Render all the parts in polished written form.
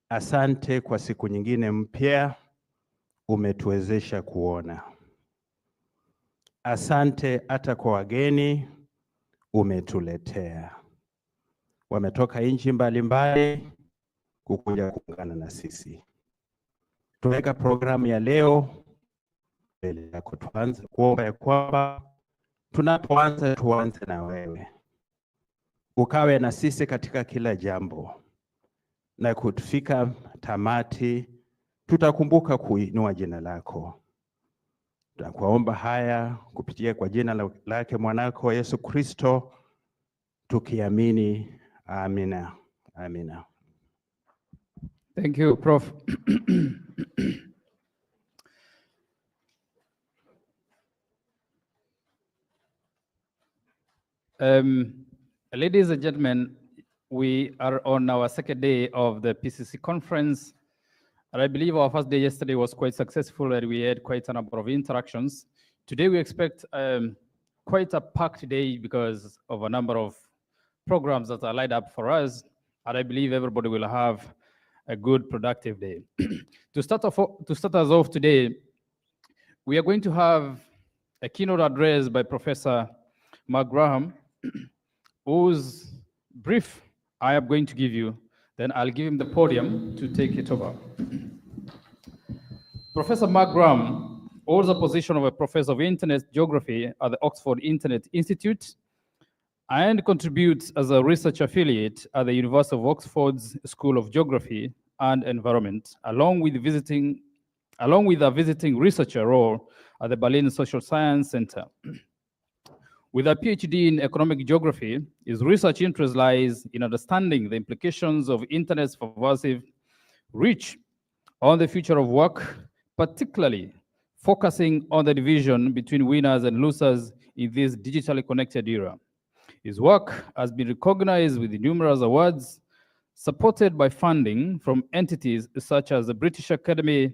Asante kwa siku nyingine mpya umetuwezesha kuona. Asante hata kwa wageni umetuletea. Wametoka nchi mbalimbali kukuja kuungana na sisi. Tuweka programu ya leo mbele yako, tuanze kuomba ya kwamba tunapoanza tuanze na wewe. Ukawe na sisi katika kila jambo. Na kutufika tamati tutakumbuka kuinua jina lako. Tunakuomba haya kupitia kwa jina lake mwanako Yesu Kristo tukiamini. Amina. Amina. Thank you, Prof. Ladies and gentlemen, we are on our second day of the PCC conference. And I believe our first day yesterday was quite successful and we had quite a number of interactions. Today we expect quite a packed day because of a number of programs that are lined up for us. And I believe everybody will have a good, productive day. To start us off today, we are going to have a keynote address by Professor Mark Graham, whose brief I am going to give you. Then I'll give him the podium to take it over. Professor Mark Graham holds the position of a professor of Internet Geography at the Oxford Internet Institute and contributes as a research affiliate at the University of Oxford's School of Geography and Environment, along with a visiting researcher role at the Berlin Social Science Center. With a PhD in economic geography, his research interest lies in understanding the implications of Internet's pervasive reach on the future of work, particularly focusing on the division between winners and losers in this digitally connected era. His work has been recognized with numerous awards, supported by funding from entities such as the British Academy,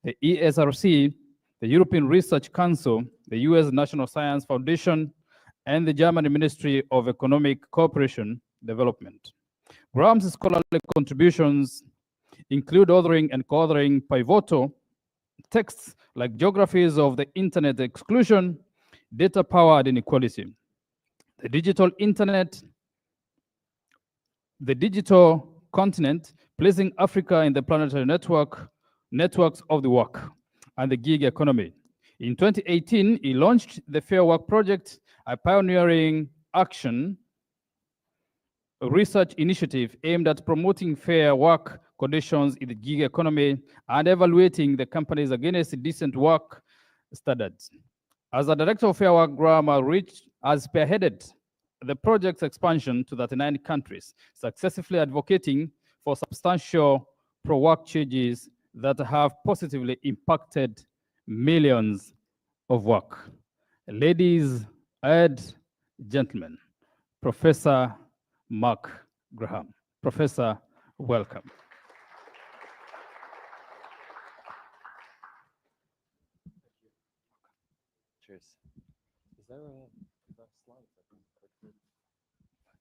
the ESRC, the European Research Council, the US National Science Foundation, and the German Ministry of Economic Cooperation Development. Graham's scholarly contributions include authoring and co-authoring pivotal texts like Geographies of the Internet Exclusion, Data-Powered Inequality, the Digital Internet, the Digital Continent, Placing Africa in the Planetary Networks of the Work, and the Gig Economy. In 2018, he launched the Fair Work Project, a pioneering action research initiative aimed at promoting fair work conditions in the gig economy and evaluating the companies against decent work standards. As a director of Fair Work, Graham has spearheaded the project's expansion to 39 countries, successfully advocating for substantial pro-work changes that have positively impacted millions of work. Ladies and gentlemen, Professor Mark Graham. Professor, welcome. Cheers. Is there slides?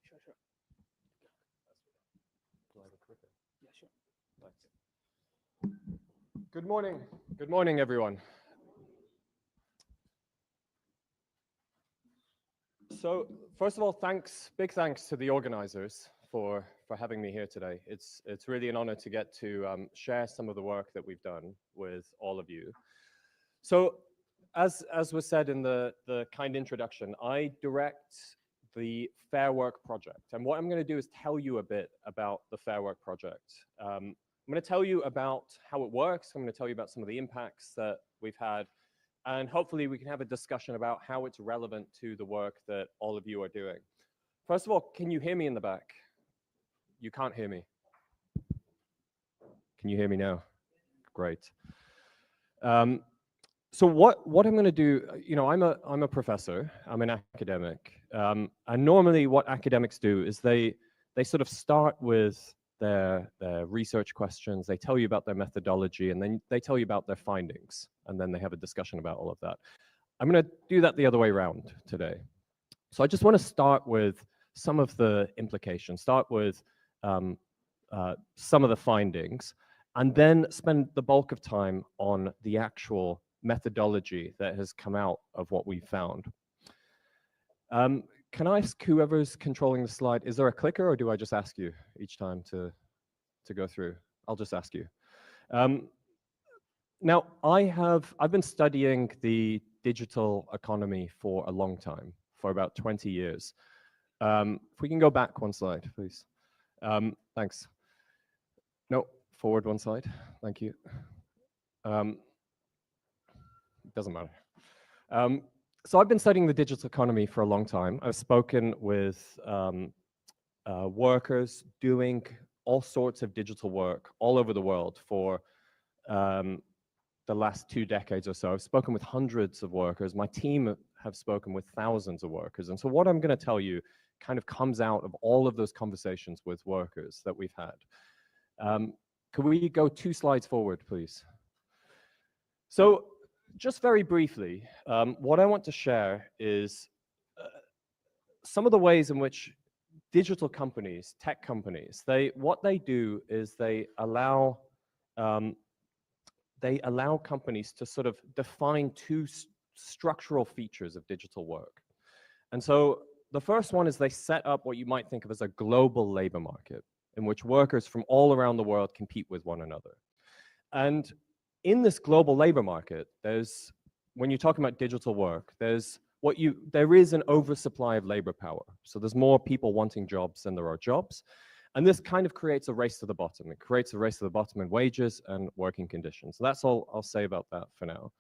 Sure. Do I have a clicker? Yeah, sure. Thanks. Good morning. Good morning, everyone. So, first of all, big thanks to the organizers for having me here today. It's really an honor to get to share some of the work that we've done with all of you. So, as was said in the kind introduction, I direct the Fair Work Project. And what I'm going to do is tell you a bit about the Fair Work Project. I'm going to tell you about how it works. I'm going to tell you about some of the impacts that we've had. And hopefully we can have a discussion about how it's relevant to the work that all of you are doing. First of all, can you hear me in the back? You can't hear me. Can you hear me now? Great. So what I'm going to do, I'm a professor, I'm an academic, and normally what academics do is they sort of start with their research questions, they tell you about their methodology, and then they tell you about their findings, and then they have a discussion about all of that. I'm going to do that the other way around today. So I just want to start with some of the implications, start with some of the findings, and then spend the bulk of time on the actual methodology that has come out of what we found. Can I ask whoever's controlling the slide, is there a clicker, or do I just ask you each time to go through? I'll just ask you. Now, I've been studying the digital economy for a long time, for about 20 years. If we can go back one slide, please. Thanks. No, forward one slide. Thank you. It doesn't matter. So I've been studying the digital economy for a long time. I've spoken with workers doing all sorts of digital work all over the world for the last 2 decades or so. I've spoken with hundreds of workers. My team have spoken with thousands of workers. And so what I'm going to tell you kind of comes out of all of those conversations with workers that we've had. Could we go 2 slides forward, please? So just very briefly, what I want to share is some of the ways in which digital companies, tech companies, what they do is they allow companies to sort of define 2 structural features of digital work. And so the first one is they set up what you might think of as a global labor market in which workers from all around the world compete with one another. And in this global labor market, when you're talking about digital work, there is an oversupply of labor power. So there's more people wanting jobs than there are jobs. And this kind of creates a race to the bottom. It creates a race to the bottom in wages and working conditions. So that's all I'll say about that for now.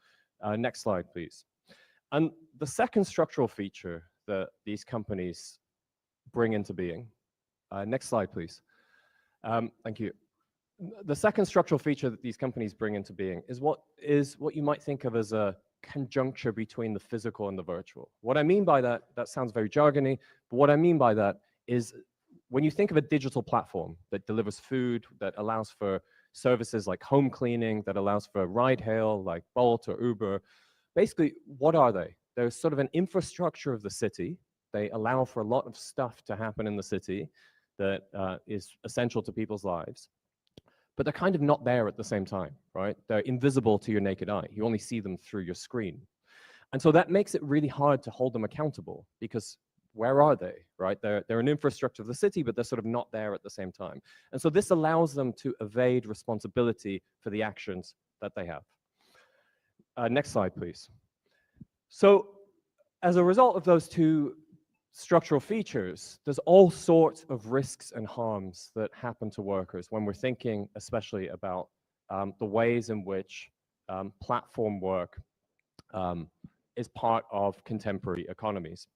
Next slide, please. And the second structural feature that these companies bring into being. Next slide, please. Thank you. The second structural feature that these companies bring into being is what you might think of as a conjuncture between the physical and the virtual. What I mean by that sounds very jargony, but what I mean by that is when you think of a digital platform that delivers food, that allows for services like home cleaning, that allows for ride hail like Bolt or Uber, basically, what are they? They're sort of an infrastructure of the city. They allow for a lot of stuff to happen in the city that is essential to people's lives. But they're kind of not there at the same time, right? They're invisible to your naked eye. You only see them through your screen. And so that makes it really hard to hold them accountable because where are they, right? They're an infrastructure of the city, but they're sort of not there at the same time. And so this allows them to evade responsibility for the actions that they have. Next slide, please. So as a result of those 2 structural features, there's all sorts of risks and harms that happen to workers when we're thinking especially about the ways in which platform work is part of contemporary economies.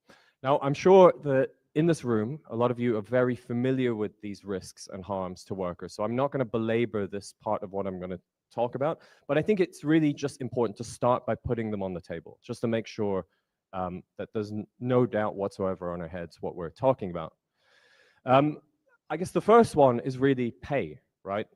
Now, I'm sure that in this room, a lot of you are very familiar with these risks and harms to workers, so I'm not going to belabor this part of what I'm going to talk about, but I think it's really just important to start by putting them on the table, just to make sure that there's no doubt whatsoever on our heads what we're talking about. I guess the first one is really pay, right?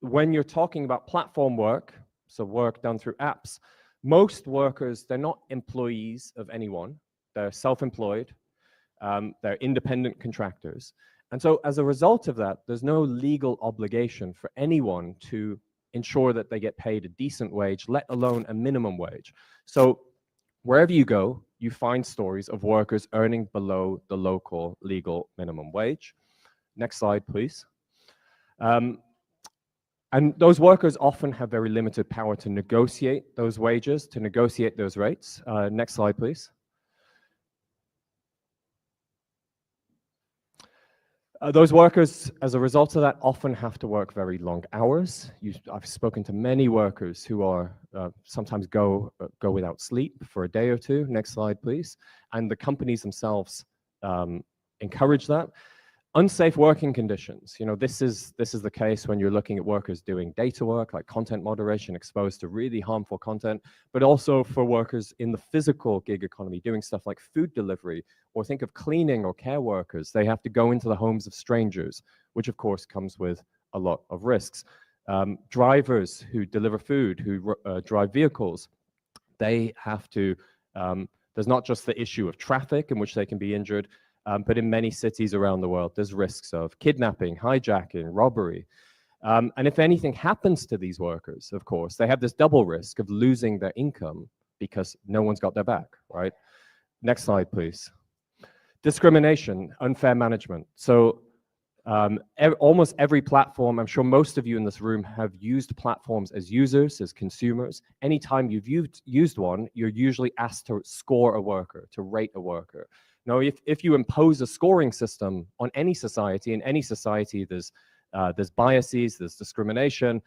When you're talking about platform work, so work done through apps, most workers, they're not employees of anyone. They're self-employed. They're independent contractors. And so as a result of that, there's no legal obligation for anyone to ensure that they get paid a decent wage, let alone a minimum wage. So wherever you go, you find stories of workers earning below the local legal minimum wage. Next slide, please. And those workers often have very limited power to negotiate those wages, to negotiate those rates. Next slide, please. Those workers, as a result of that, often have to work very long hours. I've spoken to many workers who are sometimes go without sleep for a day or 2. Next slide, please. And the companies themselves encourage that. Unsafe working conditions. This is the case when you're looking at workers doing data work, like content moderation, exposed to really harmful content, but also for workers in the physical gig economy, doing stuff like food delivery, or think of cleaning or care workers. They have to go into the homes of strangers, which of course comes with a lot of risks. Drivers who deliver food, who drive vehicles, they have to, there's not just the issue of traffic in which they can be injured, but in many cities around the world, there's risks of kidnapping, hijacking, robbery. And if anything happens to these workers, of course, they have this double risk of losing their income because no one's got their back, right? Next slide, please. Discrimination, unfair management. So almost every platform, I'm sure most of you in this room have used platforms as users, as consumers. Anytime you've used one, you're usually asked to score a worker, to rate a worker. Now, if you impose a scoring system on any society, in any society there's biases, there's discrimination.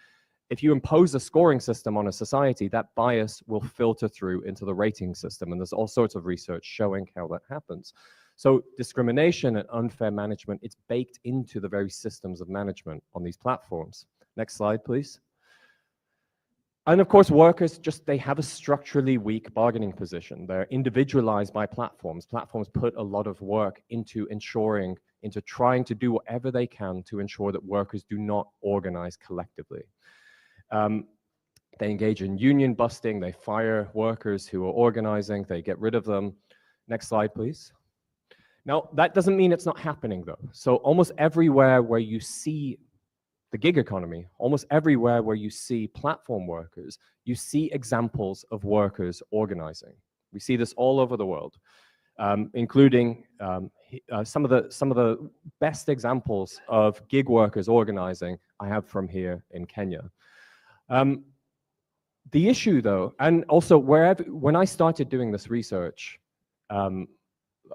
If you impose a scoring system on a society, that bias will filter through into the rating system, and there's all sorts of research showing how that happens. So discrimination and unfair management, it's baked into the very systems of management on these platforms. Next slide, please. And of course, workers they have a structurally weak bargaining position. They're individualized by platforms. Platforms put a lot of work into trying to do whatever they can to ensure that workers do not organize collectively. They engage in union busting, they fire workers who are organizing, they get rid of them. Next slide, please. Now, that doesn't mean it's not happening, though. So almost everywhere where you see the gig economy, almost everywhere where you see platform workers, you see examples of workers organizing. We see this all over the world, including some of the best examples of gig workers organizing I have from here in Kenya. The issue, though, and also when I started doing this research,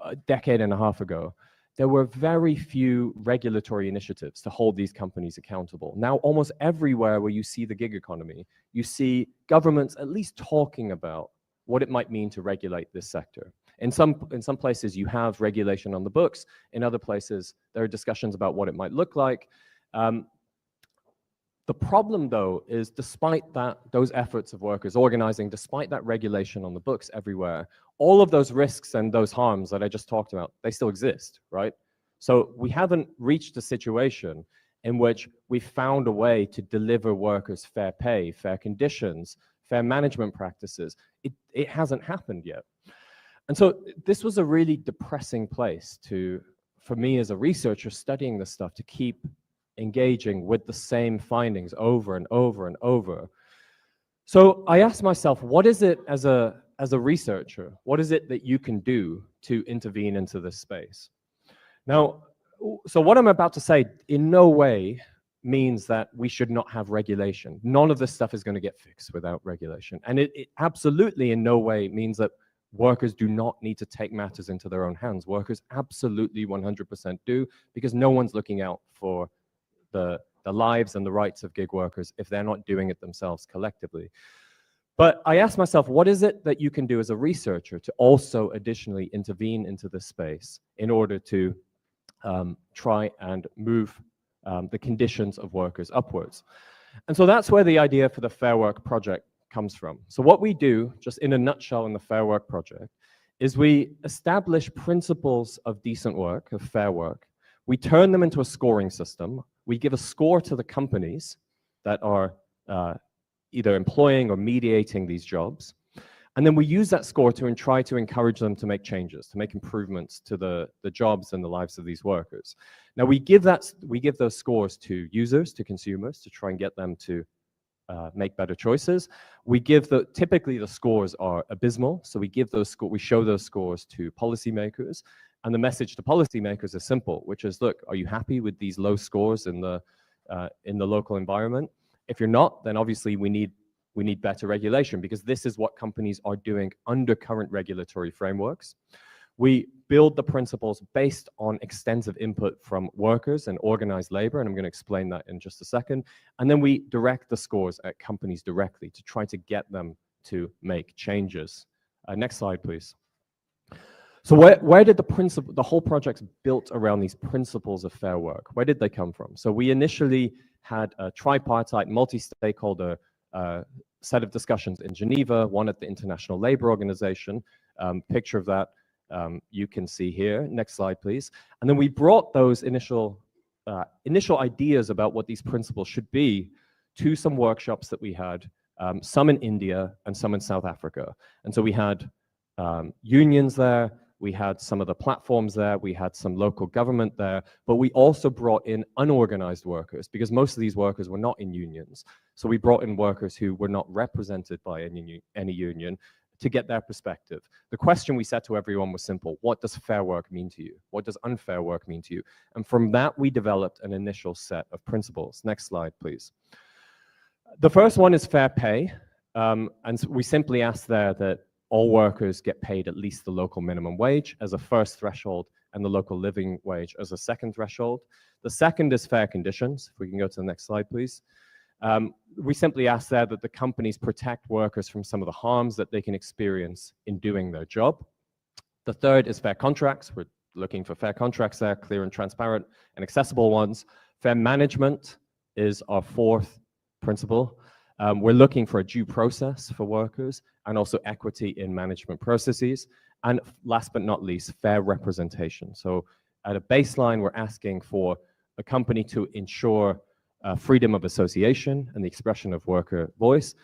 a decade and a half ago, there were very few regulatory initiatives to hold these companies accountable. Now, almost everywhere where you see the gig economy, you see governments at least talking about what it might mean to regulate this sector. In some places, you have regulation on the books. In other places, there are discussions about what it might look like. The problem, though, is despite those efforts of workers organizing, despite that regulation on the books everywhere, all of those risks and those harms that I just talked about, they still exist, right? So we haven't reached a situation in which we found a way to deliver workers fair pay, fair conditions, fair management practices. It hasn't happened yet. And so this was a really depressing place for me as a researcher studying this stuff, to keep engaging with the same findings over and over and over. So I asked myself, what is it as a researcher, what is it that you can do to intervene into this space? Now, so what I'm about to say in no way means that we should not have regulation. None of this stuff is going to get fixed without regulation. And it absolutely in no way means that workers do not need to take matters into their own hands. Workers absolutely 100% do, because no one's looking out for the lives and the rights of gig workers if they're not doing it themselves collectively. But I asked myself, what is it that you can do as a researcher to also additionally intervene into this space in order to try and move the conditions of workers upwards? And so that's where the idea for the Fair Work Project comes from. So what we do, just in a nutshell in the Fair Work Project, is we establish principles of decent work, of fair work. We turn them into a scoring system. We give a score to the companies that are either employing or mediating these jobs. And then we use that score to try to encourage them to make changes, to make improvements to the jobs and the lives of these workers. Now, we give those scores to users, to consumers, to try and get them to make better choices. We give typically the scores are abysmal, so we show those scores to policymakers. And the message to policymakers is simple, which is, look, are you happy with these low scores in the local environment? If you're not, then obviously we need better regulation, because this is what companies are doing under current regulatory frameworks. We build the principles based on extensive input from workers and organized labor, and I'm going to explain that in just a second. And then we direct the scores at companies directly to try to get them to make changes. Next slide, please. So where did the whole project's built around these principles of fair work? Where did they come from? So we initially had a tripartite, multi-stakeholder set of discussions in Geneva, one at the International Labour Organization. Picture of that you can see here. Next slide, please. And then we brought those initial ideas about what these principles should be to some workshops that we had, some in India and some in South Africa. And so we had unions there, we had some of the platforms there, we had some local government there, but we also brought in unorganized workers because most of these workers were not in unions. So we brought in workers who were not represented by any union to get their perspective. The question we said to everyone was simple: what does fair work mean to you? What does unfair work mean to you? And from that, we developed an initial set of principles. Next slide, please. The first one is fair pay. And so we simply asked there that all workers get paid at least the local minimum wage as a first threshold and the local living wage as a second threshold. The second is fair conditions. If we can go to the next slide, please. We simply asked there that the companies protect workers from some of the harms that they can experience in doing their job. The third is fair contracts. We're looking for fair contracts there, clear and transparent and accessible ones. Fair management is our fourth principle. We're looking for a due process for workers and also equity in management processes. And last but not least, fair representation. So at a baseline, we're asking for a company to ensure freedom of association and the expression of worker voice.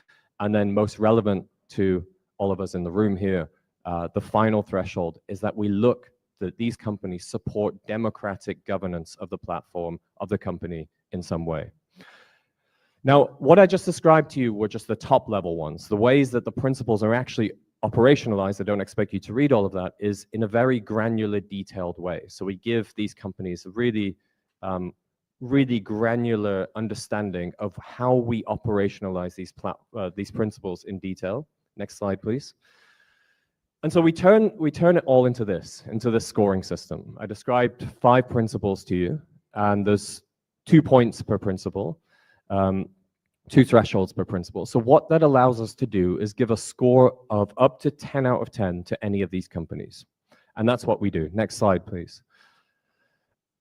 And then most relevant to all of us in the room here, the final threshold is that we look that these companies support democratic governance of the platform, of the company in some way. Now, what I just described to you were just the top level ones. The ways that the principles are actually operationalized, I don't expect you to read all of that, is in a very granular, detailed way. So we give these companies a really, really granular understanding of how we operationalize these principles in detail. Next slide, please. And so we turn it all into this scoring system. I described 5 principles to you, and there's 2 points per principle. 2 thresholds per principle. So what that allows us to do is give a score of up to 10 out of 10 to any of these companies. And that's what we do. Next slide, please.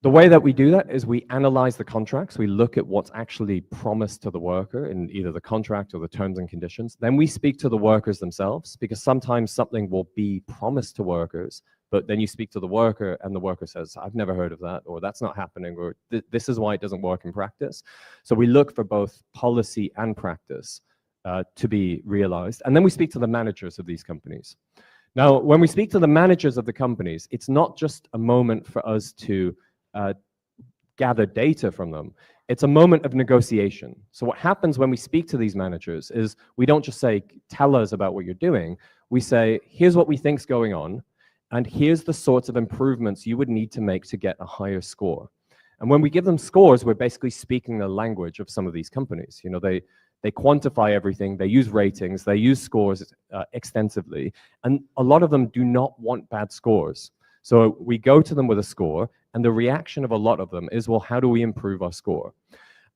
The way that we do that is we analyze the contracts. We look at what's actually promised to the worker in either the contract or the terms and conditions. Then we speak to the workers themselves, because sometimes something will be promised to workers, but then you speak to the worker and the worker says, I've never heard of that, or that's not happening, or this is why it doesn't work in practice. So we look for both policy and practice to be realized. And then we speak to the managers of these companies. Now, when we speak to the managers of the companies, it's not just a moment for us to gather data from them. It's a moment of negotiation. So what happens when we speak to these managers is we don't just say, tell us about what you're doing. We say, here's what we think's going on, and here's the sorts of improvements you would need to make to get a higher score. And when we give them scores, we're basically speaking the language of some of these companies. You know, they quantify everything, they use ratings, they use scores extensively, and a lot of them do not want bad scores. So we go to them with a score, and the reaction of a lot of them is, well, how do we improve our score?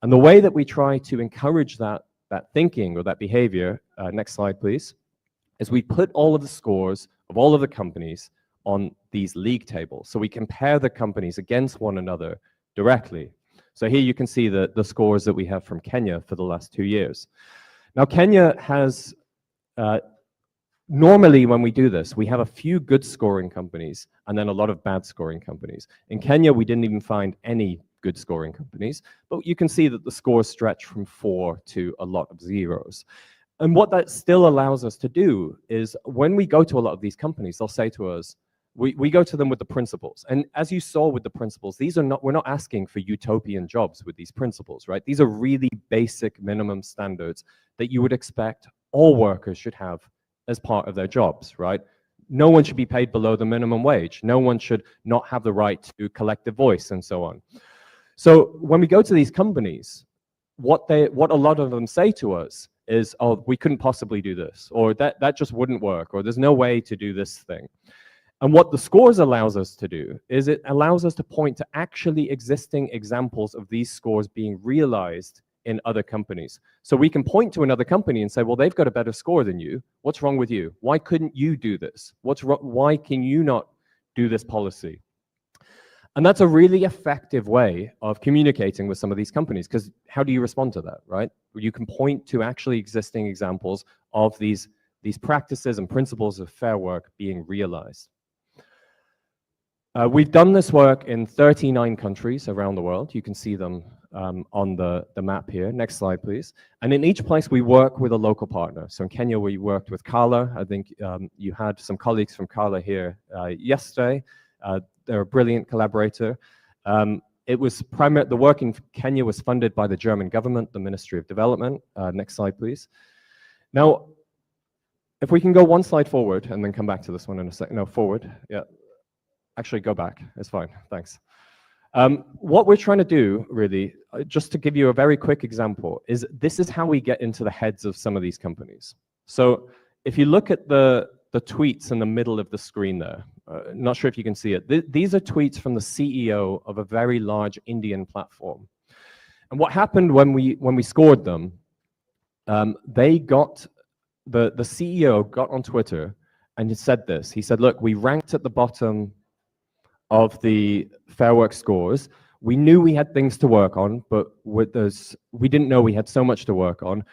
And the way that we try to encourage that thinking or that behavior, next slide, please, is we put all of the scores of all of the companies on these league tables. So we compare the companies against one another directly. So here you can see the scores that we have from Kenya for the last 2 years. Now, Kenya has, normally when we do this, we have a few good scoring companies and then a lot of bad scoring companies. In Kenya, we didn't even find any good scoring companies, but you can see that the scores stretch from 4 to a lot of zeros. And what that still allows us to do is when we go to a lot of these companies, they'll say to us, we go to them with the principles. And as you saw with the principles, we're not asking for utopian jobs with these principles, right? These are really basic minimum standards that you would expect all workers should have as part of their jobs, right? No one should be paid below the minimum wage. No one should not have the right to collective voice and so on. So when we go to these companies, what a lot of them say to us is, oh, we couldn't possibly do this, or that just wouldn't work, or there's no way to do this thing. And what the scores allows us to do is it allows us to point to actually existing examples of these scores being realized in other companies. So we can point to another company and say, well, they've got a better score than you. What's wrong with you? Why couldn't you do this? Why can you not do this policy? And that's a really effective way of communicating with some of these companies, because how do you respond to that, right? You can point to actually existing examples of these practices and principles of fair work being realized. We've done this work in 39 countries around the world. You can see them on the map here. Next slide, please. And in each place, we work with a local partner. So in Kenya, we worked with Kala. I think you had some colleagues from Kala here yesterday. They're a brilliant collaborator. It was the work in Kenya was funded by the German government, the Ministry of Development. Next slide, please. Now, if we can go one slide forward and then come back to this one in a second. No, forward. Yeah. Actually, go back. It's fine. Thanks. What we're trying to do, really, just to give you a very quick example, is this is how we get into the heads of some of these companies. So if you look at the tweets in the middle of the screen there, not sure if you can see it. These are tweets from the CEO of a very large Indian platform. And what happened when we scored them, they got, the CEO got on Twitter and he said this. He said, look, we ranked at the bottom of the Fair Work scores. We knew we had things to work on, but we didn't know we had so much to work on.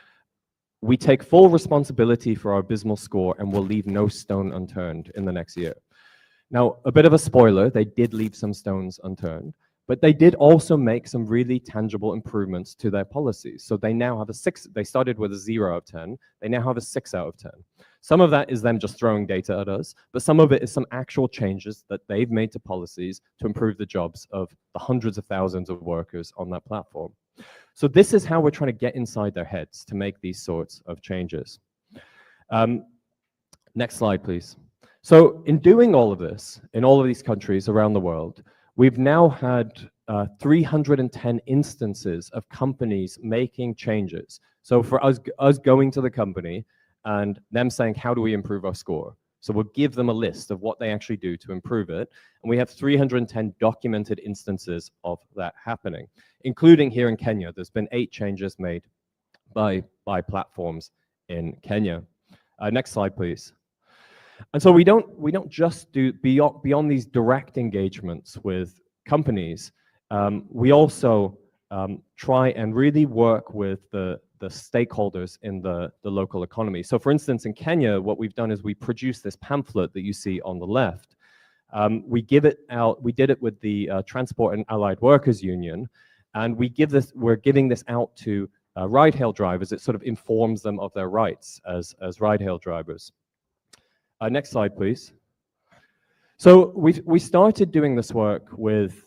We take full responsibility for our abysmal score and will leave no stone unturned in the next year. Now, a bit of a spoiler, they did leave some stones unturned, but they did also make some really tangible improvements to their policies. So they now have a 6, they started with a 0 out of 10, they now have a 6 out of 10. Some of that is them just throwing data at us, but some of it is some actual changes that they've made to policies to improve the jobs of the hundreds of thousands of workers on that platform. So this is how we're trying to get inside their heads to make these sorts of changes. Next slide, please. So in doing all of this, in all of these countries around the world, we've now had 310 instances of companies making changes. So for us going to the company and them saying, how do we improve our score? So we'll give them a list of what they actually do to improve it. And we have 310 documented instances of that happening, including here in Kenya. There's been 8 changes made by platforms in Kenya. Next slide, please. And so we don't just do beyond these direct engagements with companies. We also try and really work with the stakeholders in the local economy. So for instance, in Kenya, what we've done is we produced this pamphlet that you see on the left. We give it out, we did it with the Transport and Allied Workers Union, and we're giving this out to ride-hail drivers. It sort of informs them of their rights as ride-hail drivers. Next slide, please. So we started doing this work with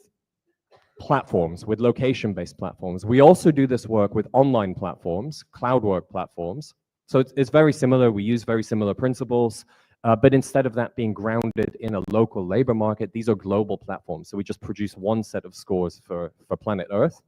platforms, with location-based platforms. We also do this work with online platforms, cloud work platforms. So it's very similar. We use very similar principles, but instead of that being grounded in a local labor market, these are global platforms. So we just produce one set of scores for planet Earth.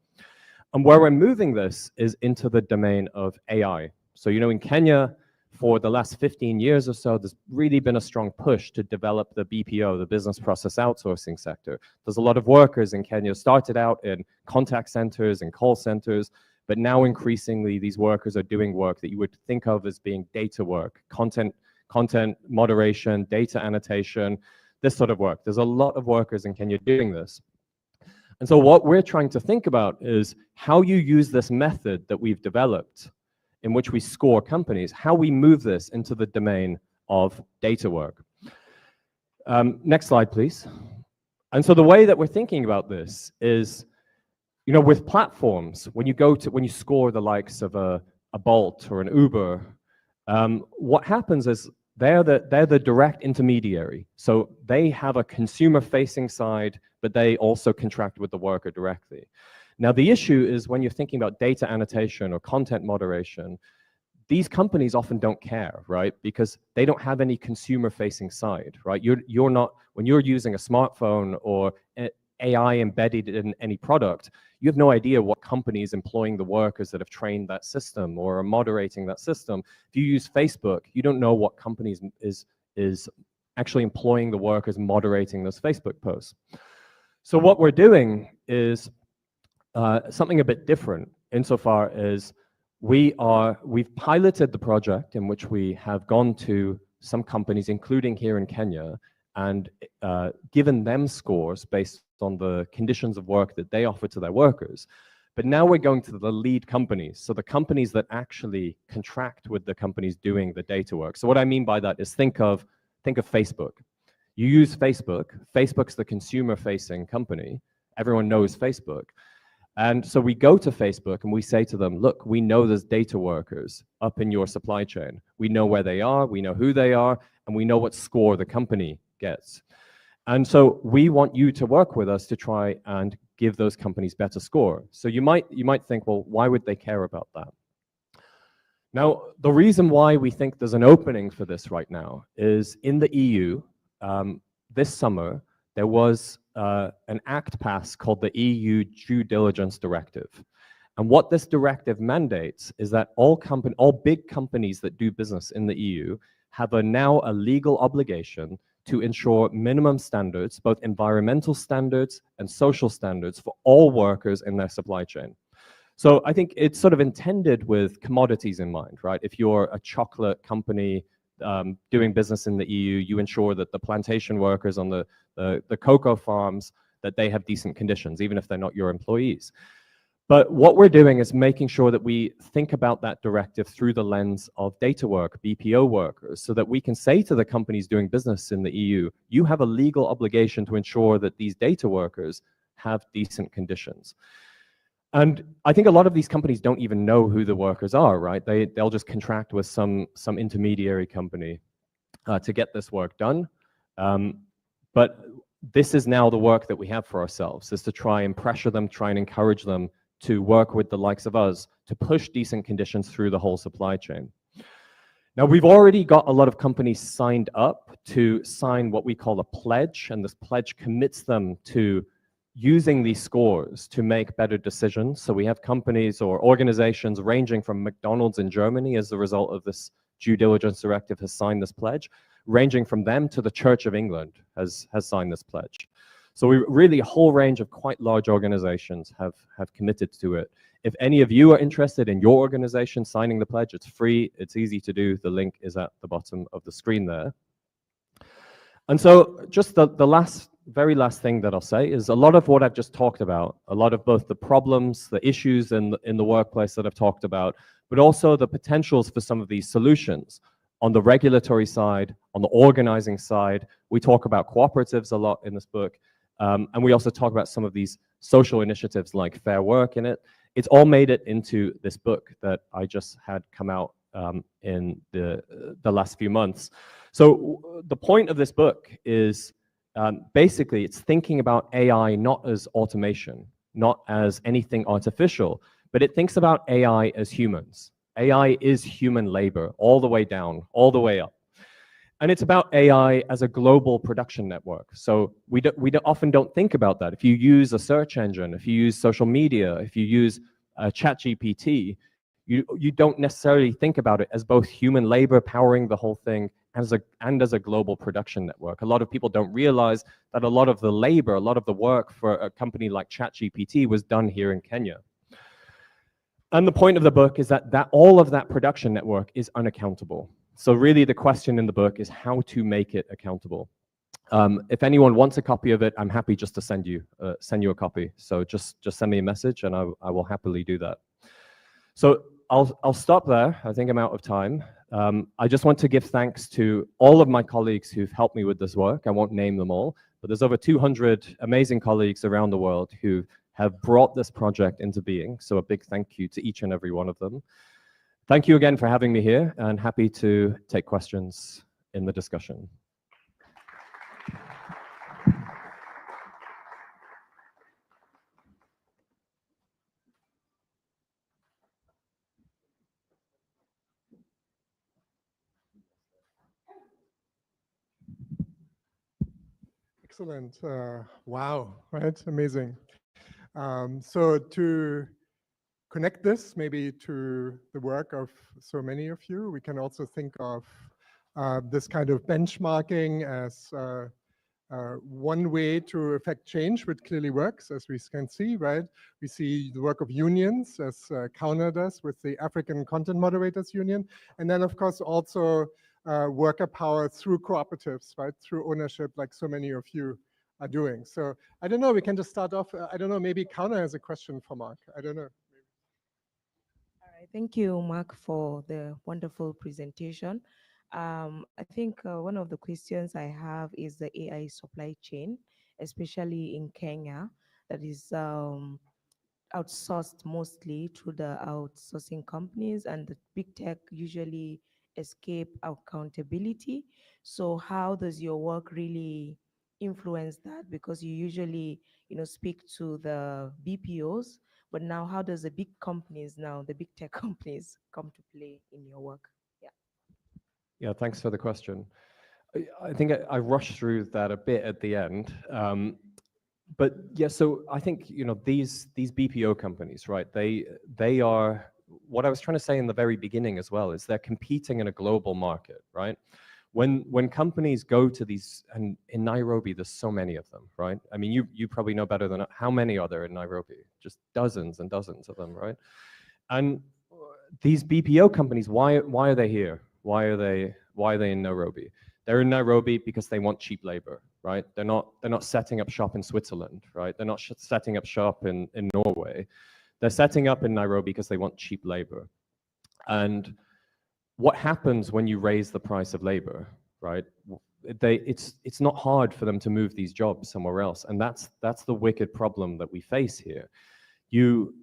And where we're moving this is into the domain of AI. So, you know, in Kenya, for the last 15 years or so, there's really been a strong push to develop the BPO, the business process outsourcing sector. There's a lot of workers in Kenya started out in contact centers and call centers, but now increasingly these workers are doing work that you would think of as being data work, content moderation, data annotation, this sort of work. There's a lot of workers in Kenya doing this. And so what we're trying to think about is how you use this method that we've developed in which we score companies, how we move this into the domain of data work. Next slide, please. And so the way that we're thinking about this is, you know, with platforms, when you score the likes of a Bolt or an Uber, what happens is they're the direct intermediary. So they have a consumer-facing side, but they also contract with the worker directly. Now, the issue is when you're thinking about data annotation or content moderation, these companies often don't care, right? Because they don't have any consumer-facing side, right? You're not, when you're using a smartphone or AI embedded in any product, you have no idea what company is employing the workers that have trained that system or are moderating that system. If you use Facebook, you don't know what company is actually employing the workers moderating those Facebook posts. So what we're doing is something a bit different insofar as we've piloted the project in which we have gone to some companies, including here in Kenya, and given them scores based on the conditions of work that they offer to their workers. But now we're going to the lead companies, so the companies that actually contract with the companies doing the data work. So what I mean by that is think of Facebook. You use Facebook. Facebook's the consumer-facing company. Everyone knows Facebook. And so we go to Facebook and we say to them, look, we know there's data workers up in your supply chain. We know where they are, we know who they are, and we know what score the company gets. And so we want you to work with us to try and give those companies better score. So you might think, well, why would they care about that? Now, the reason why we think there's an opening for this right now is in the EU, this summer, there was an act passed called the EU Due Diligence Directive. And what this directive mandates is that all big companies that do business in the EU have now a legal obligation to ensure minimum standards, both environmental standards and social standards for all workers in their supply chain. So I think it's sort of intended with commodities in mind, right? If you're a chocolate company doing business in the EU, you ensure that the plantation workers on the cocoa farms, that they have decent conditions, even if they're not your employees. But what we're doing is making sure that we think about that directive through the lens of data work, BPO workers, so that we can say to the companies doing business in the EU, you have a legal obligation to ensure that these data workers have decent conditions. And I think a lot of these companies don't even know who the workers are, right? They'll just contract with some intermediary company to get this work done. But this is now the work that we have for ourselves, is to try and pressure them, try and encourage them to work with the likes of us to push decent conditions through the whole supply chain. Now, we've already got a lot of companies signed up to sign what we call a pledge, and this pledge commits them to using these scores to make better decisions. So we have companies or organizations ranging from McDonald's in Germany, as a result of this due diligence directive, has signed this pledge, ranging from them to the Church of England has signed this pledge. So we really, a whole range of quite large organizations have committed to it. If any of you are interested in your organization signing the pledge, it's free, it's easy to do. The link is at the bottom of the screen there. And so just the very last thing that I'll say is a lot of what I've just talked about, a lot of both the problems, the issues in the workplace that I've talked about, but also the potentials for some of these solutions. On the regulatory side, on the organizing side, we talk about cooperatives a lot in this book. And we also talk about some of these social initiatives like Fair Work in it. It's all made it into this book that I just had come out in the last few months. So the point of this book is basically it's thinking about AI not as automation, not as anything artificial, but it thinks about AI as humans. AI is human labor all the way down, all the way up. And it's about AI as a global production network. So we often don't think about that. If you use a search engine, if you use social media, if you use ChatGPT, you don't necessarily think about it as both human labor powering the whole thing and as a global production network. A lot of people don't realize that a lot of the labor, a lot of the work for a company like ChatGPT was done here in Kenya. And the point of the book is that all of that production network is unaccountable. So really the question in the book is how to make it accountable. If anyone wants a copy of it, I'm happy just to send you a copy. So just send me a message and I will happily do that. So I'll stop there. I think I'm out of time. I just want to give thanks to all of my colleagues who've helped me with this work. I won't name them all, but there's over 200 amazing colleagues around the world who have brought this project into being. So a big thank you to each and every one of them. Thank you again for having me here, and happy to take questions in the discussion. Excellent. Wow, right? Amazing. So to connect this maybe to the work of so many of you, we can also think of this kind of benchmarking as one way to affect change, which clearly works, as we can see, right? We see the work of unions, as Kauna does with the African Content Moderators Union, and then of course also worker power through cooperatives, right? Through ownership, like so many of you are doing. So I don't know, we can just start off. I don't know, maybe Kauna has a question for Mark. I don't know. All right, thank you, Mark, for the wonderful presentation. I think one of the questions I have is the AI supply chain, especially in Kenya, that is outsourced mostly through the outsourcing companies, and the big tech usually escape accountability. So how does your work really influence that? Because you usually, speak to the BPOs, but now how does the big companies now, the big tech companies, come to play in your work? Yeah. Yeah, thanks for the question. I think I rushed through that a bit at the end. But yeah, so I think, these BPO companies, right? They are, what I was trying to say in the very beginning as well, is they're competing in a global market, right? When companies go to these, and in Nairobi, there's so many of them, right? I mean, you probably know better than how many are there in Nairobi? Just dozens and dozens of them, right? And these BPO companies, why are they here? Why are they in Nairobi? They're in Nairobi because they want cheap labor, right? They're not setting up shop in Switzerland, right? They're not setting up shop in Norway. They're setting up in Nairobi because they want cheap labor. And what happens when you raise the price of labor, right? It's not hard for them to move these jobs somewhere else, and that's the wicked problem that we face here. You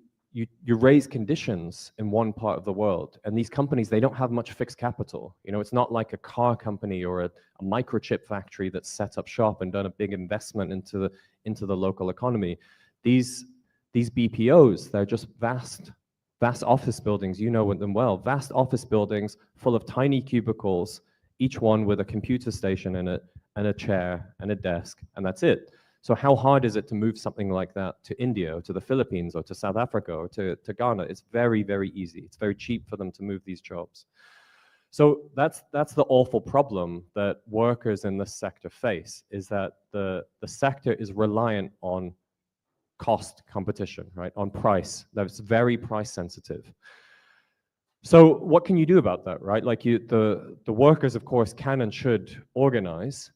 raise conditions in one part of the world, and these companies, they don't have much fixed capital. It's not like a car company or a microchip factory that's set up shop and done a big investment into the local economy. These BPOs, they're just vast office buildings, them well, vast office buildings full of tiny cubicles, each one with a computer station in it, and a chair and a desk, and that's it. So how hard is it to move something like that to India, or to the Philippines, or to South Africa, or to Ghana? It's very, very easy. It's very cheap for them to move these jobs. So that's the awful problem that workers in this sector face, is that the sector is reliant on cost competition, right? On price. That's very price sensitive. So what can you do about that, right? Like the workers, of course, can and should organize,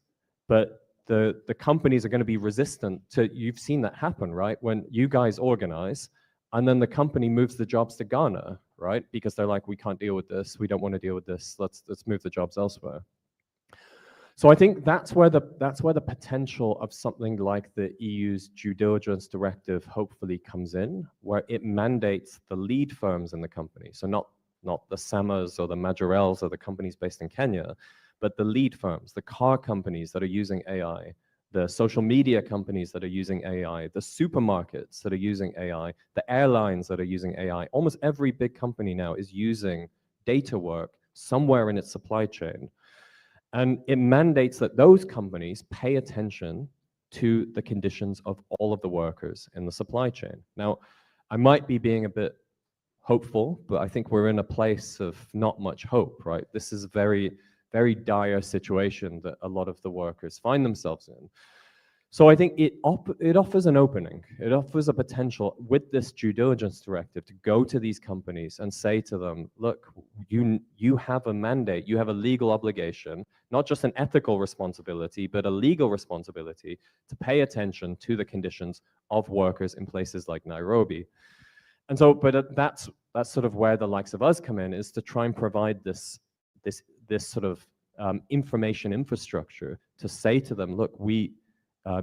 but the companies are going to be resistant to, you've seen that happen, right? When you guys organize, and then the company moves the jobs to Ghana, right? Because they're like, we can't deal with this, we don't want to deal with this, let's move the jobs elsewhere. So I think that's where the potential of something like the EU's due diligence directive hopefully comes in, where it mandates the lead firms in the company. So not the Samas or the Majorels or the companies based in Kenya, but the lead firms, the car companies that are using AI, the social media companies that are using AI, the supermarkets that are using AI, the airlines that are using AI. Almost every big company now is using data work somewhere in its supply chain. And it mandates that those companies pay attention to the conditions of all of the workers in the supply chain. Now, I might be being a bit hopeful, but I think we're in a place of not much hope, right? This is a very, very dire situation that a lot of the workers find themselves in. So I think it offers an opening. It offers a potential with this due diligence directive to go to these companies and say to them, look, you have a mandate, you have a legal obligation, not just an ethical responsibility, but a legal responsibility to pay attention to the conditions of workers in places like Nairobi. And so, but that's sort of where the likes of us come in, is to try and provide this sort of information infrastructure to say to them, look,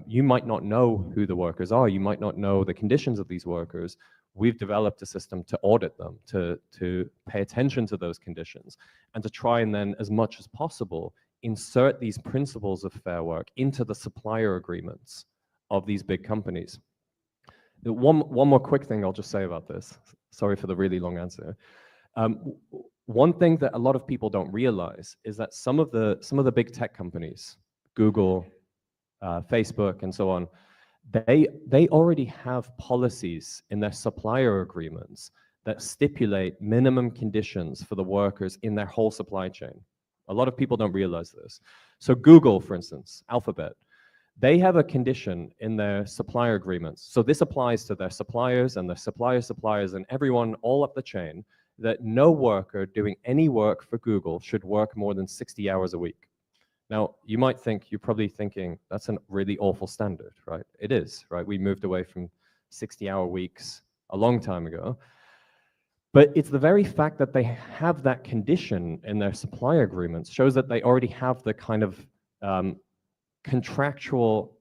you might not know who the workers are, you might not know the conditions of these workers. We've developed a system to audit them, to pay attention to those conditions, and to try and then, as much as possible, insert these principles of fair work into the supplier agreements of these big companies. One more quick thing I'll just say about this. Sorry for the really long answer. One thing that a lot of people don't realize is that some of the big tech companies, Google, Facebook, and so on, they already have policies in their supplier agreements that stipulate minimum conditions for the workers in their whole supply chain. A lot of people don't realize this. So Google, for instance, Alphabet, they have a condition in their supplier agreements. So this applies to their suppliers and their suppliers and everyone all up the chain, that no worker doing any work for Google should work more than 60 hours a week. Now, you're probably thinking, that's a really awful standard, right? It is, right? We moved away from 60-hour weeks a long time ago. But it's the very fact that they have that condition in their supply agreements shows that they already have the kind of contractual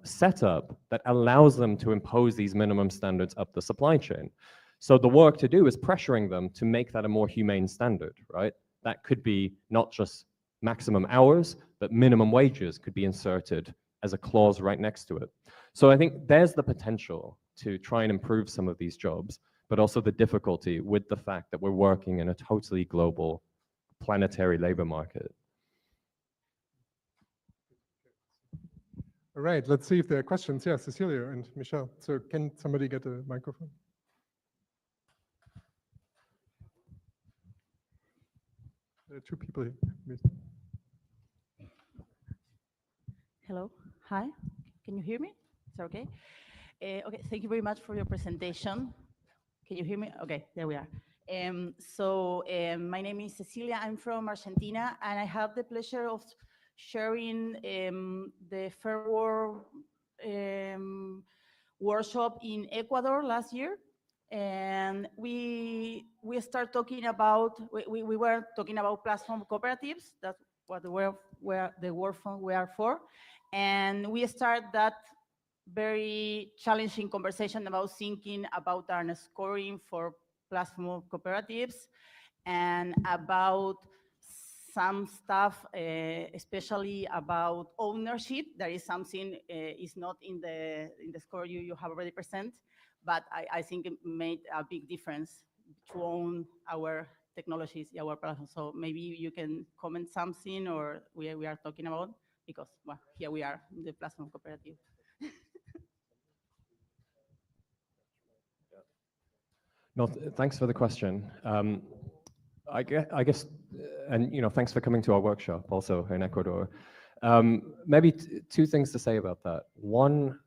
setup that allows them to impose these minimum standards up the supply chain. So the work to do is pressuring them to make that a more humane standard, right? That could be not just maximum hours, but minimum wages could be inserted as a clause right next to it. So I think there's the potential to try and improve some of these jobs, but also the difficulty with the fact that we're working in a totally global planetary labor market. All right, let's see if there are questions. Yeah, Cecilia and Michelle. So can somebody get a microphone? There are two people here. Hello, hi, can you hear me? Is that okay? Okay, thank you very much for your presentation. Can you hear me? Okay, there we are. My name is Cecilia, I'm from Argentina, and I have the pleasure of sharing the Fair Work workshop in Ecuador last year. And we start talking about, we were talking about platform cooperatives. That's what the work fund we are for. And we start that very challenging conversation about thinking about our scoring for platform cooperatives and about some stuff, especially about ownership. That is something is not in the score you have already presented, but I think it made a big difference to own our technologies, our platform. So maybe you can comment something, or we are talking about, because well, here we are in the platform cooperative. No, thanks for the question. I guess, and thanks for coming to our workshop also in Ecuador. Maybe two things to say about that. One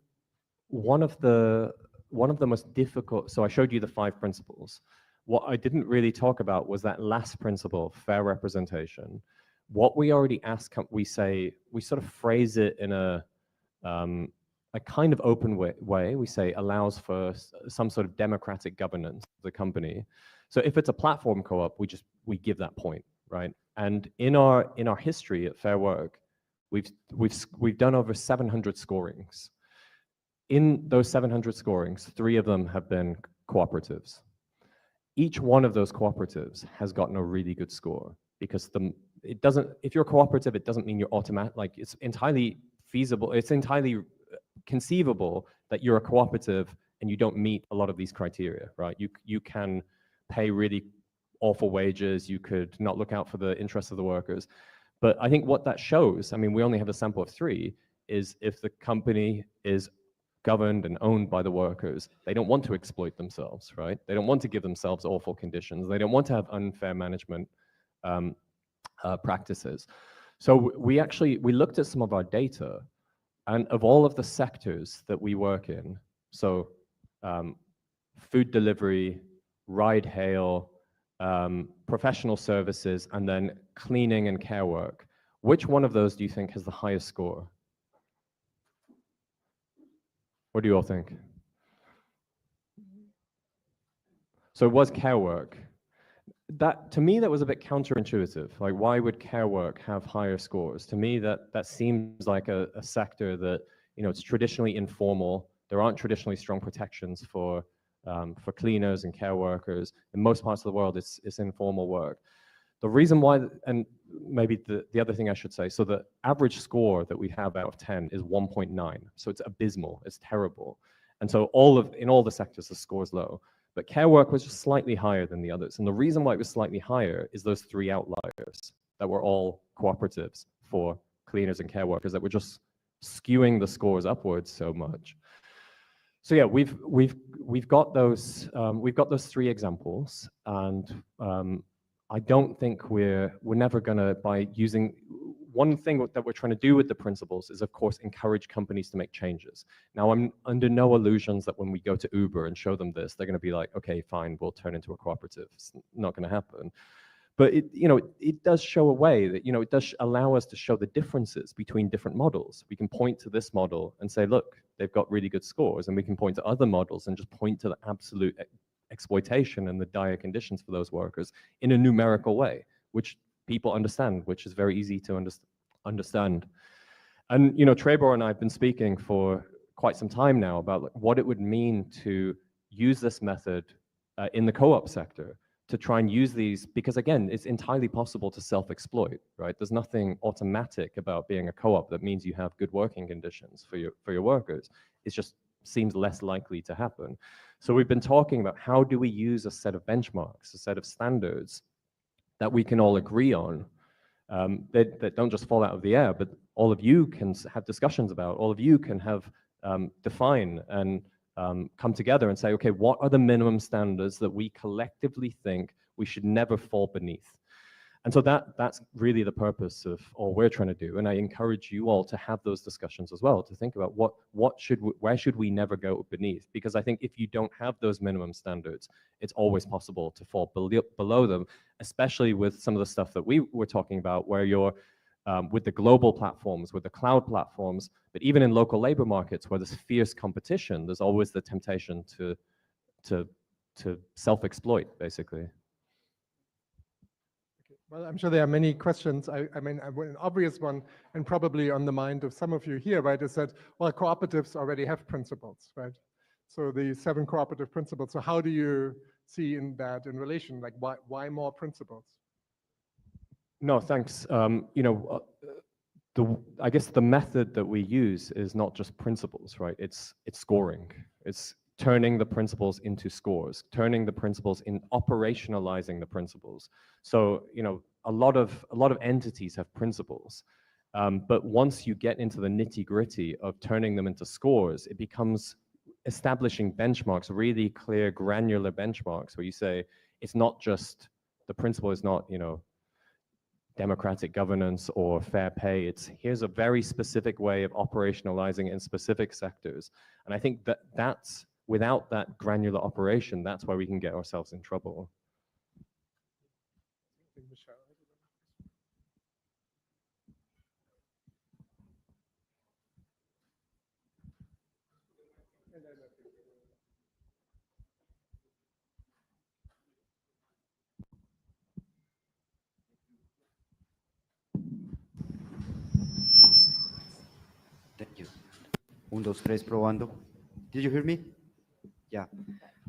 of the most difficult. So I showed you the 5 principles. What I didn't really talk about was that last principle, fair representation. What we already ask, we sort of phrase it in a kind of open way. We say allows for some sort of democratic governance of the company. So if it's a platform co-op, we give that point, right? And in our history at Fair Work, we've done over 700 scorings. In those 700 scorings, 3 of them have been cooperatives. Each one of those cooperatives has gotten a really good score, because it doesn't. If you're a cooperative, it doesn't mean you're automatic. Like, it's entirely feasible. It's entirely conceivable that you're a cooperative and you don't meet a lot of these criteria, right? You can pay really awful wages. You could not look out for the interests of the workers. But I think what that shows, I mean, we only have a sample of 3, is if the company is governed and owned by the workers, they don't want to exploit themselves, right? They don't want to give themselves awful conditions. They don't want to have unfair management practices. So we looked at some of our data, and of all of the sectors that we work in, so food delivery, ride hail, professional services, and then cleaning and care work, which one of those do you think has the highest score? What do you all think? So it was care work. That, to me, that was a bit counterintuitive. Like, why would care work have higher scores? To me, that seems like a sector that, it's traditionally informal. There aren't traditionally strong protections for cleaners and care workers. In most parts of the world, it's informal work. The reason why, and maybe the other thing I should say, so the average score that we have out of 10 is 1.9. So it's abysmal, it's terrible. And so in all the sectors, the score is low. But care work was just slightly higher than the others. And the reason why it was slightly higher is those 3 outliers that were all cooperatives for cleaners and care workers that were just skewing the scores upwards so much. So yeah, we've got those 3 examples, and I don't think we're never gonna, by using, one thing that we're trying to do with the principles is, of course, encourage companies to make changes. Now, I'm under no illusions that when we go to Uber and show them this, they're gonna be like, okay, fine, we'll turn into a cooperative. It's not gonna happen. But it does show a way that, it does allow us to show the differences between different models. We can point to this model and say, look, they've got really good scores, and we can point to other models and just point to the absolute exploitation and the dire conditions for those workers in a numerical way, which people understand, which is very easy to understand. And, you know, Trebor and I have been speaking for quite some time now about what it would mean to use this method in the co-op sector, to try and use these, because again, it's entirely possible to self-exploit, right? There's nothing automatic about being a co-op that means you have good working conditions for your workers. It just seems less likely to happen. So we've been talking about how do we use a set of benchmarks, a set of standards that we can all agree on, that don't just fall out of the air, but all of you can have discussions about, all of you can have define and come together and say, okay, what are the minimum standards that we collectively think we should never fall beneath? And so that's really the purpose of all we're trying to do. And I encourage you all to have those discussions as well, to think about where should we never go beneath? Because I think if you don't have those minimum standards, it's always possible to fall below them, especially with some of the stuff that we were talking about, where you're with the global platforms, with the cloud platforms, but even in local labor markets where there's fierce competition, there's always the temptation to self-exploit, basically. Well, I'm sure there are many questions. I mean, an obvious one, and probably on the mind of some of you here, right, is that, well, cooperatives already have principles, right? So the 7 cooperative principles. So how do you see in that in relation? Like, why more principles? No, thanks. You know, I guess the method that we use is not just principles, right? It's scoring. It's turning the principles into scores, turning the principles in operationalizing the principles. So, you know, a lot of entities have principles, but once you get into the nitty-gritty of turning them into scores, it becomes establishing benchmarks, really clear, granular benchmarks, where you say it's not just, the principle is not, you know, democratic governance or fair pay. It's here's a very specific way of operationalizing in specific sectors. And I think that's without that granular operation, that's where we can get ourselves in trouble. Thank you. 1, 2, 3, probando. Did you hear me? Yeah.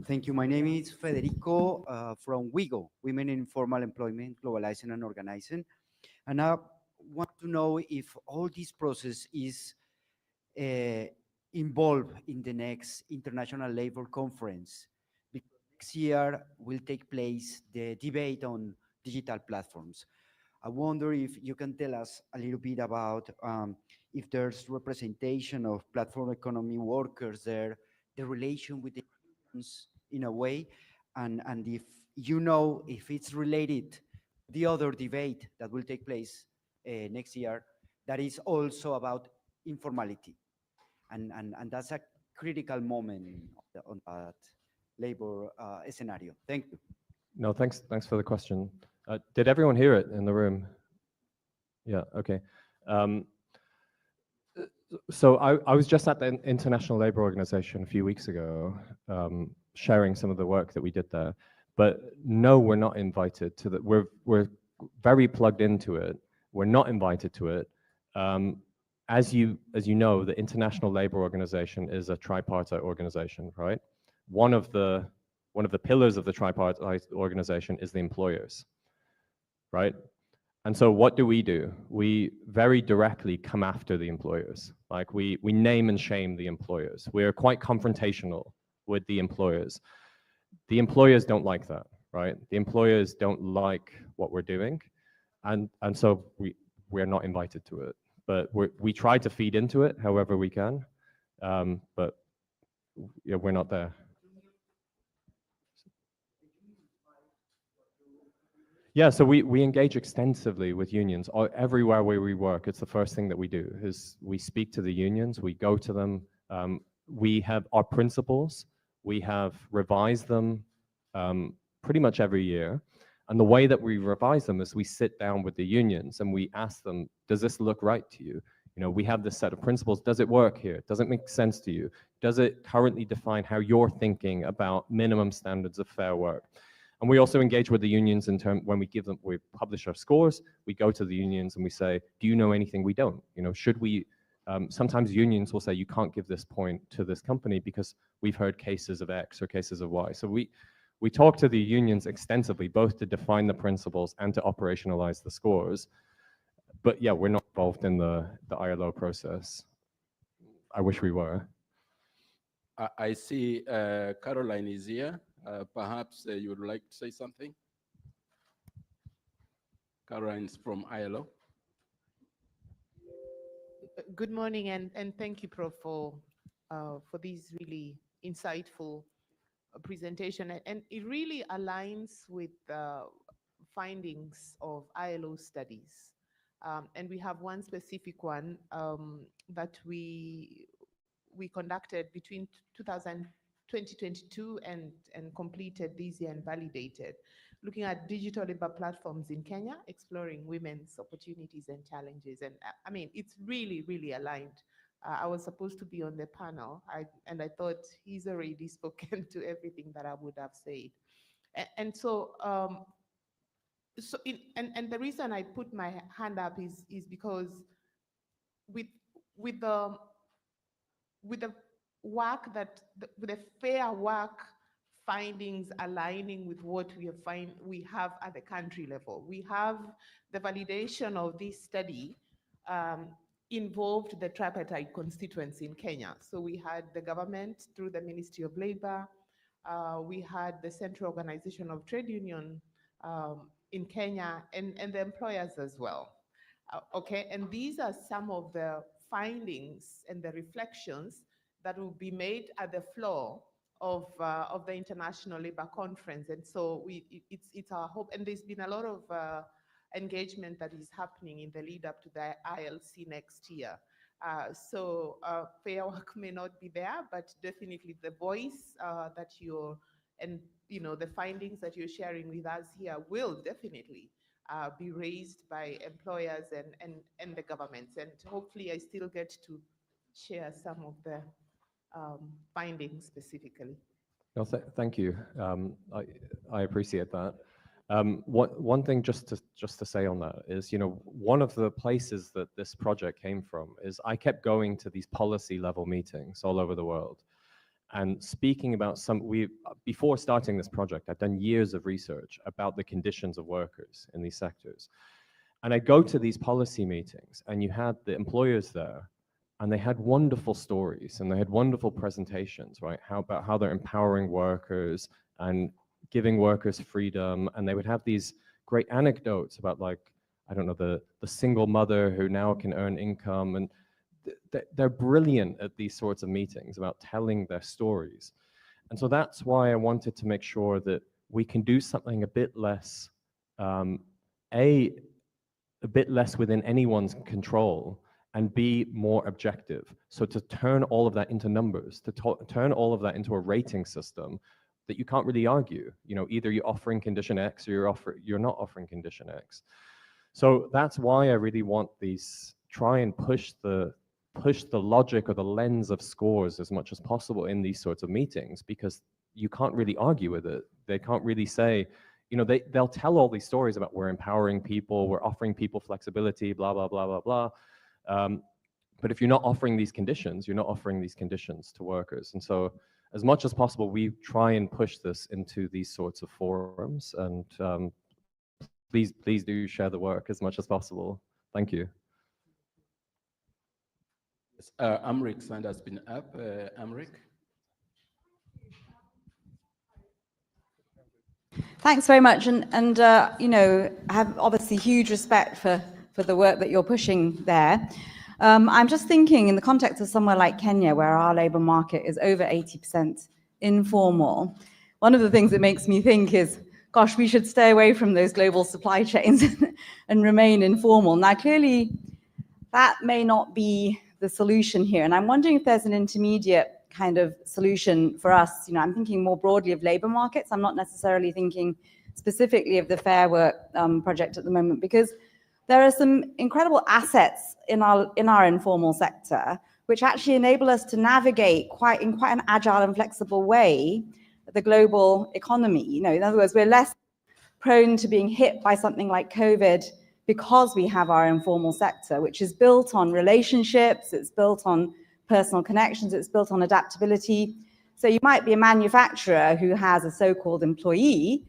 Thank you. My name is Federico from WIGO, Women in Informal Employment, Globalizing and Organizing. And I want to know if all this process is involved in the next International Labor Conference. Because next year will take place the debate on digital platforms. I wonder if you can tell us a little bit about if there's representation of platform economy workers there, the relation with the unions in a way, and if you know if it's related to the other debate that will take place next year, that is also about informality, and that's a critical moment on that labor scenario. Thank you. No, thanks for the question. Did everyone hear it in the room? Yeah, okay. So I was just at the International Labor Organization a few weeks ago, sharing some of the work that we did there. But no, we're not invited to the, we're very plugged into it. We're not invited to it. As you know, the International Labor Organization is a tripartite organization, right? One of the pillars of the tripartite organization is the employers, right? And so what do? We very directly come after the employers. Like we name and shame the employers. We're quite confrontational with the employers. The employers don't like that, right? The employers don't like what we're doing. And so we're not invited to it. But we try to feed into it however we can, but yeah, we're not there. Yeah, so we engage extensively with unions everywhere where we work. It's the first thing that we do is we speak to the unions, we go to them. We have our principles, we have revised them pretty much every year. And the way that we revise them is we sit down with the unions and we ask them, does this look right to you? You know, we have this set of principles. Does it work here? Does it make sense to you? Does it currently define how you're thinking about minimum standards of fair work? And we also engage with the unions in terms when we publish our scores, we go to the unions and we say, do you know anything we don't? You know, should we Sometimes unions will say, you can't give this point to this company because we've heard cases of X or cases of Y. So we talk to the unions extensively, both to define the principles and to operationalize the scores. But yeah, we're not involved in the ILO process. I wish we were. I see Caroline is here. Perhaps you would like to say something? Caroline's from ILO. Good morning, and thank you, Prof, for this really insightful presentation. And it really aligns with findings of ILO studies. And we have one specific one that we conducted between 2022 and completed this year and validated, looking at digital labor platforms in Kenya, exploring women's opportunities and challenges. And I mean, it's really, really aligned. I was supposed to be on the panel, and I thought he's already spoken to everything that I would have said. And so, the reason I put my hand up is because with the work with the fair work findings aligning with what we have at the country level. We have the validation of this study involved the tripartite constituency in Kenya. So we had the government through the Ministry of Labor, we had the Central Organization of Trade Union in Kenya, and the employers as well. Okay, and these are some of the findings and the reflections that will be made at the floor of the International Labour Conference. And so it's our hope, and there's been a lot of engagement that is happening in the lead up to the ILC next year. So fair work may not be there, but definitely the voice that the findings that you're sharing with us here will definitely be raised by employers and the governments. And hopefully I still get to share some of the findings specifically. No, thank you. I appreciate that. One thing just to say on that is, one of the places that this project came from is I kept going to these policy level meetings all over the world and speaking about before starting this project, I'd done years of research about the conditions of workers in these sectors. And I go to these policy meetings and you had the employers there and they had wonderful stories and they had wonderful presentations, right? About how they're empowering workers and giving workers freedom. And they would have these great anecdotes about, like, I don't know, the single mother who now can earn income. And they're brilliant at these sorts of meetings about telling their stories. And so that's why I wanted to make sure that we can do something a bit less, a bit less within anyone's control and be more objective. So to turn all of that into numbers, to turn all of that into a rating system that you can't really argue. Either you're offering condition X or you're not offering condition X. So that's why I really want try and push the logic or the lens of scores as much as possible in these sorts of meetings, because you can't really argue with it. They can't really say, they'll tell all these stories about we're empowering people, we're offering people flexibility, blah, blah, blah, blah, blah. But if you're not offering these conditions, you're not offering these conditions to workers. And so as much as possible, we try and push this into these sorts of forums. And please do share the work as much as possible. Thank you. Amrik's hand has been up. Amrik. Thanks very much. And I have obviously huge respect for the work that you're pushing there. I'm just thinking in the context of somewhere like Kenya, where our labor market is over 80% informal, one of the things that makes me think is, gosh, we should stay away from those global supply chains and remain informal. Now, clearly, that may not be the solution here. And I'm wondering if there's an intermediate kind of solution for us. I'm thinking more broadly of labor markets. I'm not necessarily thinking specifically of the Fair Work project at the moment, because there are some incredible assets in our informal sector, which actually enable us to navigate in quite an agile and flexible way the global economy. In other words, we're less prone to being hit by something like COVID because we have our informal sector, which is built on relationships, it's built on personal connections, it's built on adaptability. So you might be a manufacturer who has a so-called employee,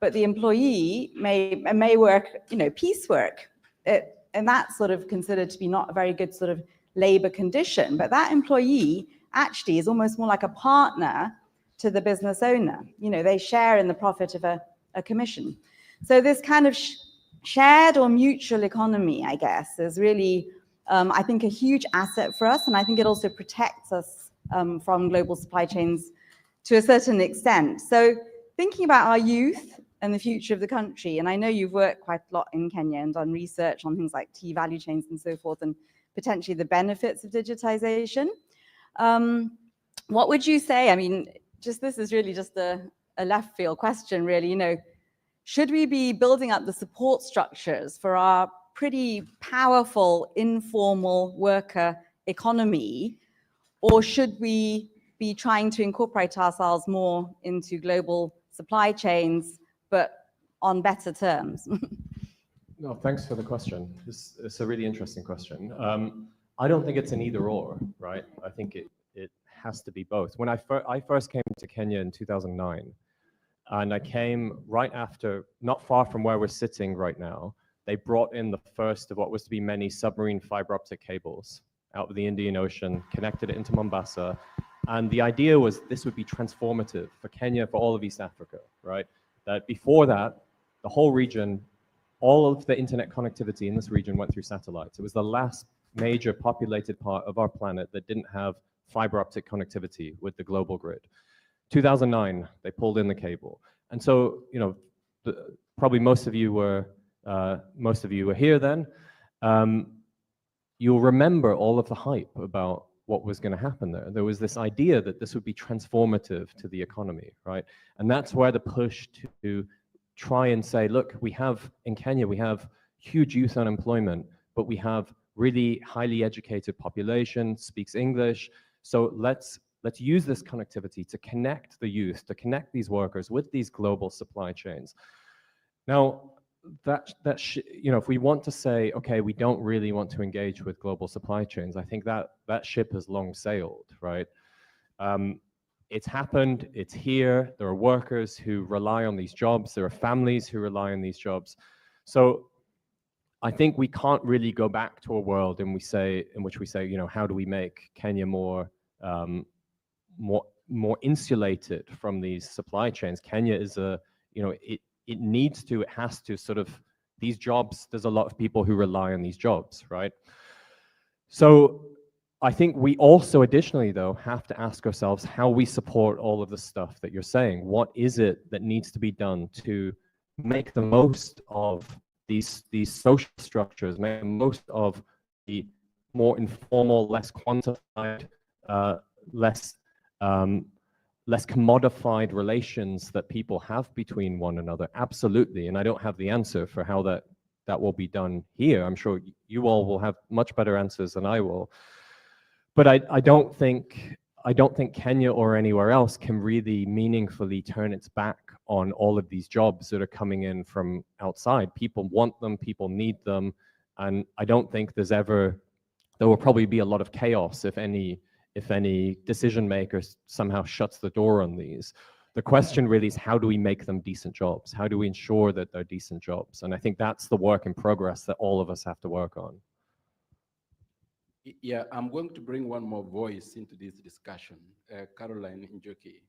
but the employee may work, piecework. And that's sort of considered to be not a very good sort of labor condition. But that employee actually is almost more like a partner to the business owner. They share in the profit of a commission. So this kind of shared or mutual economy, I guess, is really, I think, a huge asset for us. And I think it also protects us from global supply chains to a certain extent. So thinking about our youth and the future of the country, and I know you've worked quite a lot in Kenya and done research on things like tea value chains and so forth, and potentially the benefits of digitization. What would you say? I mean, this is really just a left field question, really. Should we be building up the support structures for our pretty powerful informal worker economy, or should we be trying to incorporate ourselves more into global supply chains, but on better terms? No, thanks for the question. It's a really interesting question. I don't think it's an either or, right? I think it has to be both. When I first came to Kenya in 2009, and I came right after, not far from where we're sitting right now, they brought in the first of what was to be many submarine fiber optic cables out of the Indian Ocean, connected it into Mombasa. And the idea was this would be transformative for Kenya, for all of East Africa, right? That before that, the whole region, all of the internet connectivity in this region went through satellites. It was the last major populated part of our planet that didn't have fiber optic connectivity with the global grid. 2009, they pulled in the cable. And so, probably most of you were here then. You'll remember all of the hype about what was going to happen there. There was this idea that this would be transformative to the economy, right? And that's where the push to try and say, look, in Kenya, we have huge youth unemployment, but we have really highly educated population, speaks English. So let's use this connectivity to connect the youth, to connect these workers with these global supply chains. Now, if we want to say, okay, we don't really want to engage with global supply chains, I think that ship has long sailed, right? It's happened, it's here, there are workers who rely on these jobs, there are families who rely on these jobs. So I think we can't really go back to a world in which we say, how do we make Kenya more insulated from these supply chains? Kenya is it has to sort of, these jobs, there's a lot of people who rely on these jobs, right? So I think we also additionally, though, have to ask ourselves how we support all of the stuff that you're saying. What is it that needs to be done to make the most of these social structures, make the most of the more informal, less quantified, less commodified relations that people have between one another? Absolutely. And I don't have the answer for how that will be done here. I'm sure you all will have much better answers than I will. But I don't think Kenya or anywhere else can really meaningfully turn its back on all of these jobs that are coming in from outside. People want them, people need them, and I don't think there will probably be a lot of chaos if any decision maker somehow shuts the door on these. The question really is, how do we make them decent jobs? How do we ensure that they're decent jobs? And I think that's the work in progress that all of us have to work on. Yeah, I'm going to bring one more voice into this discussion. Caroline Njoki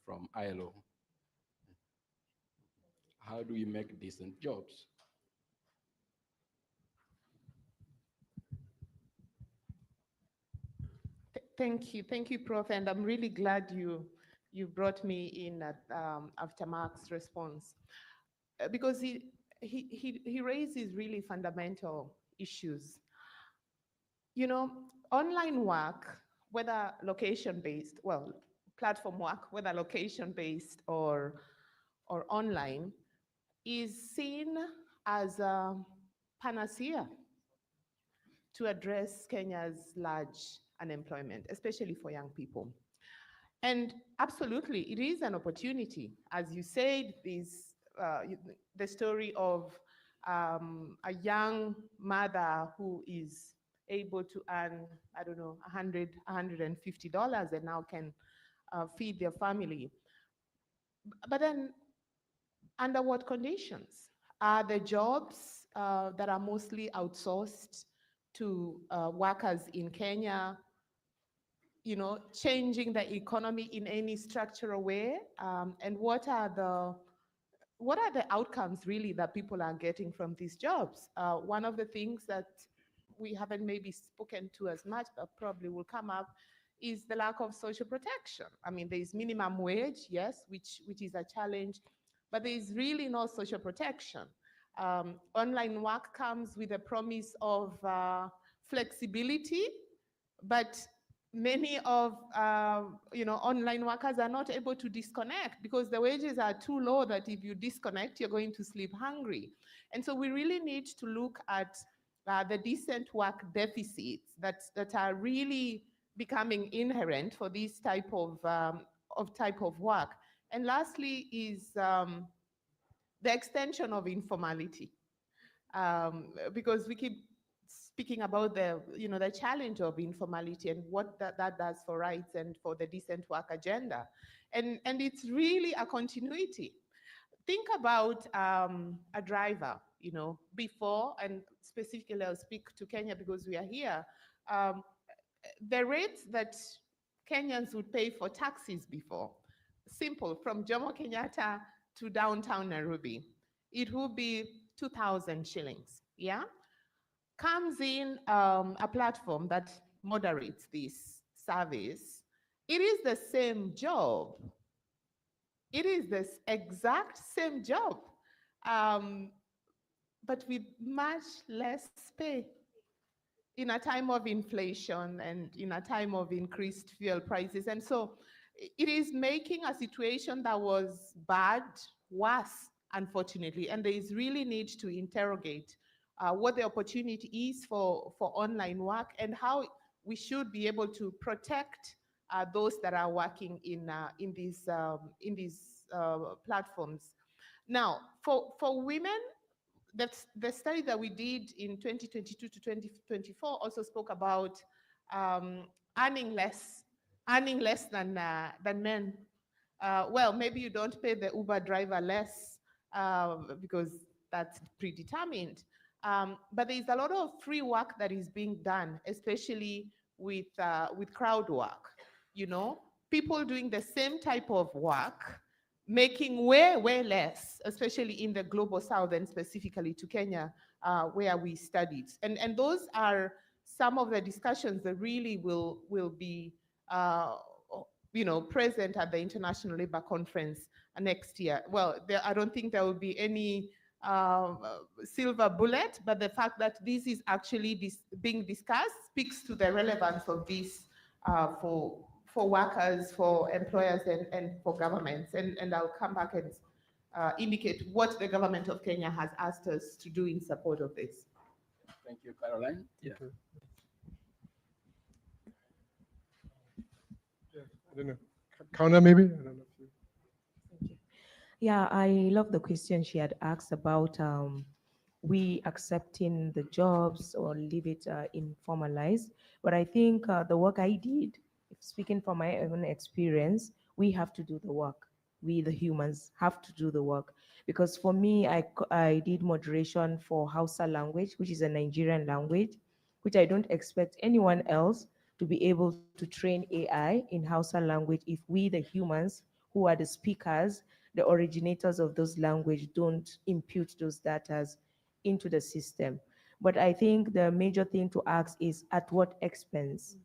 from ILO. How do we make decent jobs? Thank you, Prof. And I'm really glad you brought me in after Mark's response, because he raises really fundamental issues. Online work, whether location-based, platform work, whether location-based or online, is seen as a panacea to address Kenya's large unemployment, especially for young people. And absolutely, it is an opportunity. As you said, the story of a young mother who is able to earn, I don't know, $150 and now can feed their family. But then, under what conditions? Are the jobs that are mostly outsourced to workers in Kenya, changing the economy in any structural way? And what are the outcomes really that people are getting from these jobs? One of the things that we haven't maybe spoken to as much, but probably will come up, is the lack of social protection. I mean, there is minimum wage, yes, which is a challenge, but there is really no social protection. Online work comes with a promise of flexibility, but many of online workers are not able to disconnect because the wages are too low that if you disconnect, you're going to sleep hungry. And so we really need to look at the decent work deficits that are really becoming inherent for this type of work. And lastly is the extension of informality, because we keep speaking about the challenge of informality and what that does for rights and for the decent work agenda. And it's really a continuity. Think about a driver, before, and specifically I'll speak to Kenya because we are here. The rates that Kenyans would pay for taxis before, simple, from Jomo Kenyatta to downtown Nairobi, it would be 2,000 shillings, yeah? Comes in a platform that moderates this service. It is the same job. It is the exact same job, but with much less pay in a time of inflation and in a time of increased fuel prices. And so it is making a situation that was bad worse, unfortunately. And there is really need to interrogate what the opportunity is for online work and how we should be able to protect those that are working in these platforms. Now, for women, the study that we did in 2022 to 2024 also spoke about earning less than men. Well, maybe you don't pay the Uber driver less because that's predetermined. But there is a lot of free work that is being done, especially with crowd work. People doing the same type of work, making way less, especially in the global south and specifically to Kenya, where we studied. And those are some of the discussions that really will be present at the International Labour Conference next year. Well, I don't think there will be any silver bullet, but the fact that this is actually being discussed speaks to the relevance of this for workers, for employers, and for governments. And I'll come back and indicate what the government of Kenya has asked us to do in support of this. Thank you, Caroline. Yeah. I don't know. Kauna, maybe? I don't know if you... Thank you. Yeah, I love the question she had asked about we accepting the jobs or leave it informalized. But I think the work I did, speaking from my own experience, we have to do the work. We, the humans, have to do the work. Because for me, I did moderation for Hausa language, which is a Nigerian language, which I don't expect anyone else to be able to train AI in Hausa language if we, the humans, who are the speakers, the originators of those language, don't impute those data into the system. But I think the major thing to ask is at what expense?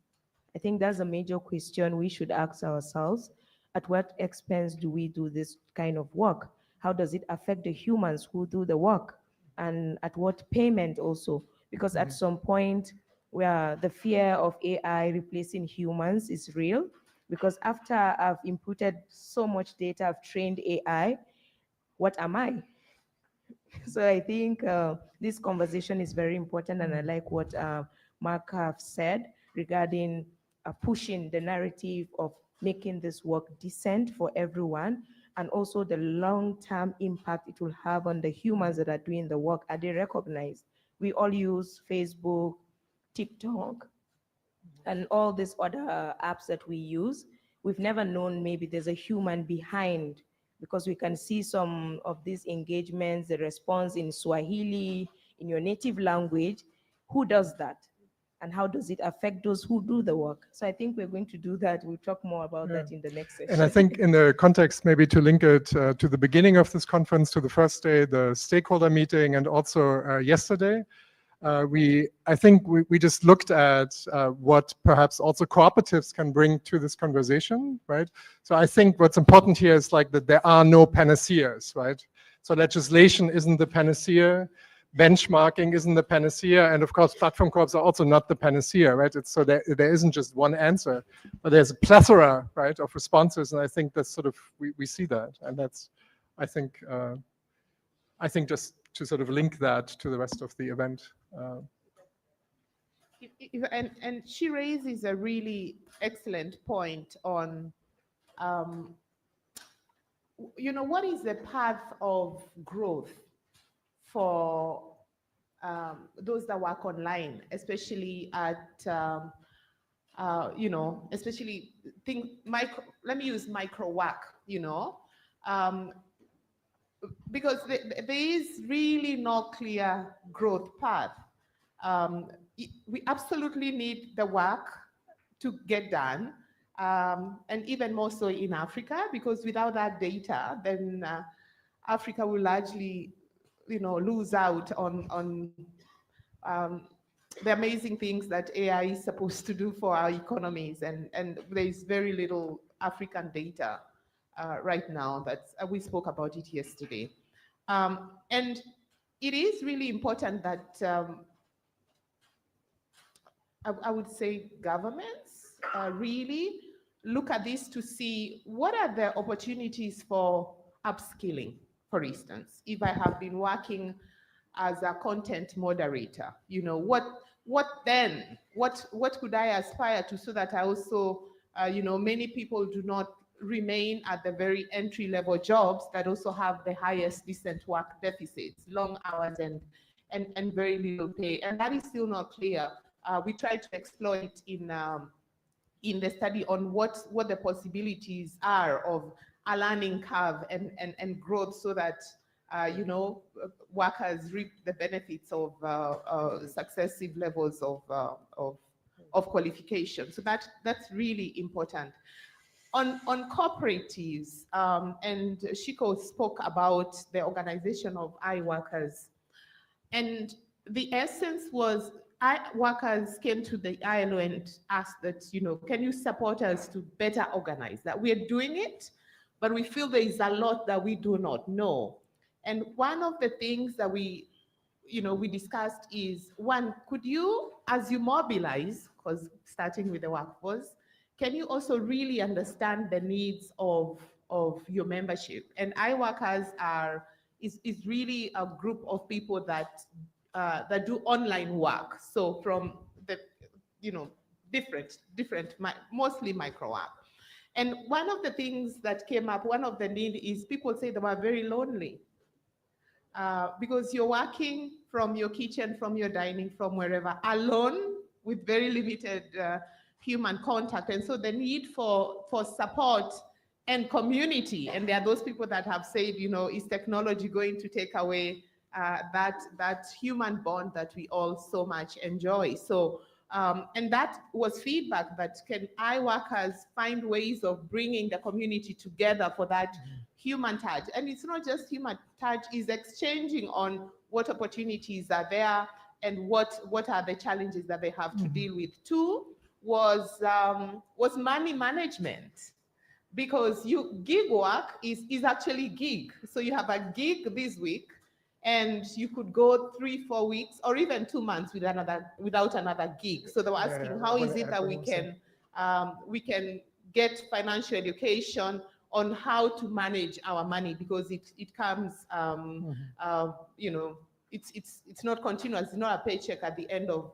I think that's a major question we should ask ourselves. At what expense do we do this kind of work? How does it affect the humans who do the work? And at what payment also? Because at some point, where the fear of AI replacing humans is real, because after I've inputted so much data, I've trained AI, what am I? So I think this conversation is very important, and I like what Mark have said regarding pushing the narrative of making this work decent for everyone, and also the long-term impact it will have on the humans that are doing the work. Are they recognized? We all use Facebook, TikTok, and all these other apps that we use. We've never known maybe there's a human behind, because we can see some of these engagements, the response in Swahili, in your native language. Who does that? And how does it affect those who do the work? So I think we're going to do that. We'll talk more about that in the next session. And I think in the context, maybe to link it to the beginning of this conference, to the first day, the stakeholder meeting, and also yesterday, I think we just looked at what perhaps also cooperatives can bring to this conversation, right? So I think what's important here is like that there are no panaceas, right? So legislation isn't the panacea, benchmarking isn't the panacea, and of course platform co-ops are also not the panacea, right? It's so there isn't just one answer, but there's a plethora, right, of responses, and I think that's sort of we see that, and that's I think just to sort of link that to the rest of the event. And she raises a really excellent point on, what is the path of growth for those that work online, especially at, especially let me use micro work, because there is really no clear growth path. We absolutely need the work to get done, and even more so in Africa, because without that data, then Africa will largely, lose out on the amazing things that AI is supposed to do for our economies, and there is very little African data right now. We spoke about it yesterday, and it is really important that I would say governments really look at this to see what are the opportunities for upskilling. For instance, if I have been working as a content moderator, what could I aspire to, so that I also, many people do not remain at the very entry-level jobs that also have the highest decent work deficits, long hours and very little pay, and that is still not clear. We try to explore it in the study on what the possibilities are of a learning curve and growth, so that workers reap the benefits of successive levels of qualification. So that's really important. On cooperatives, and Shiko spoke about the organization of iWorkers, and the essence was workers came to the ILO and asked that, can you support us to better organize that? We are doing it, but we feel there is a lot that we do not know. And one of the things that we discussed is, one, could you, as you mobilize, because starting with the workforce, can you also really understand the needs of your membership? And iWorkers is really a group of people that do online work. So from the, different, mostly micro work. And one of the things that came up, one of the need is people say they were very lonely because you're working from your kitchen, from your dining, from wherever, alone with very limited human contact. And so the need for support and community, and there are those people that have said, is technology going to take away that human bond that we all so much enjoy? So, and that was feedback that can iWorkers find ways of bringing the community together for that human touch. And it's not just human touch, it's exchanging on what opportunities are there and what are the challenges that they have to deal with. Two was money management. Because gig work is actually gig. So you have a gig this week, and you could go 3-4 weeks or even 2 months without another gig. So they were asking, how is it that we can get financial education on how to manage our money, because it comes, it's not continuous. It's not a paycheck at the end of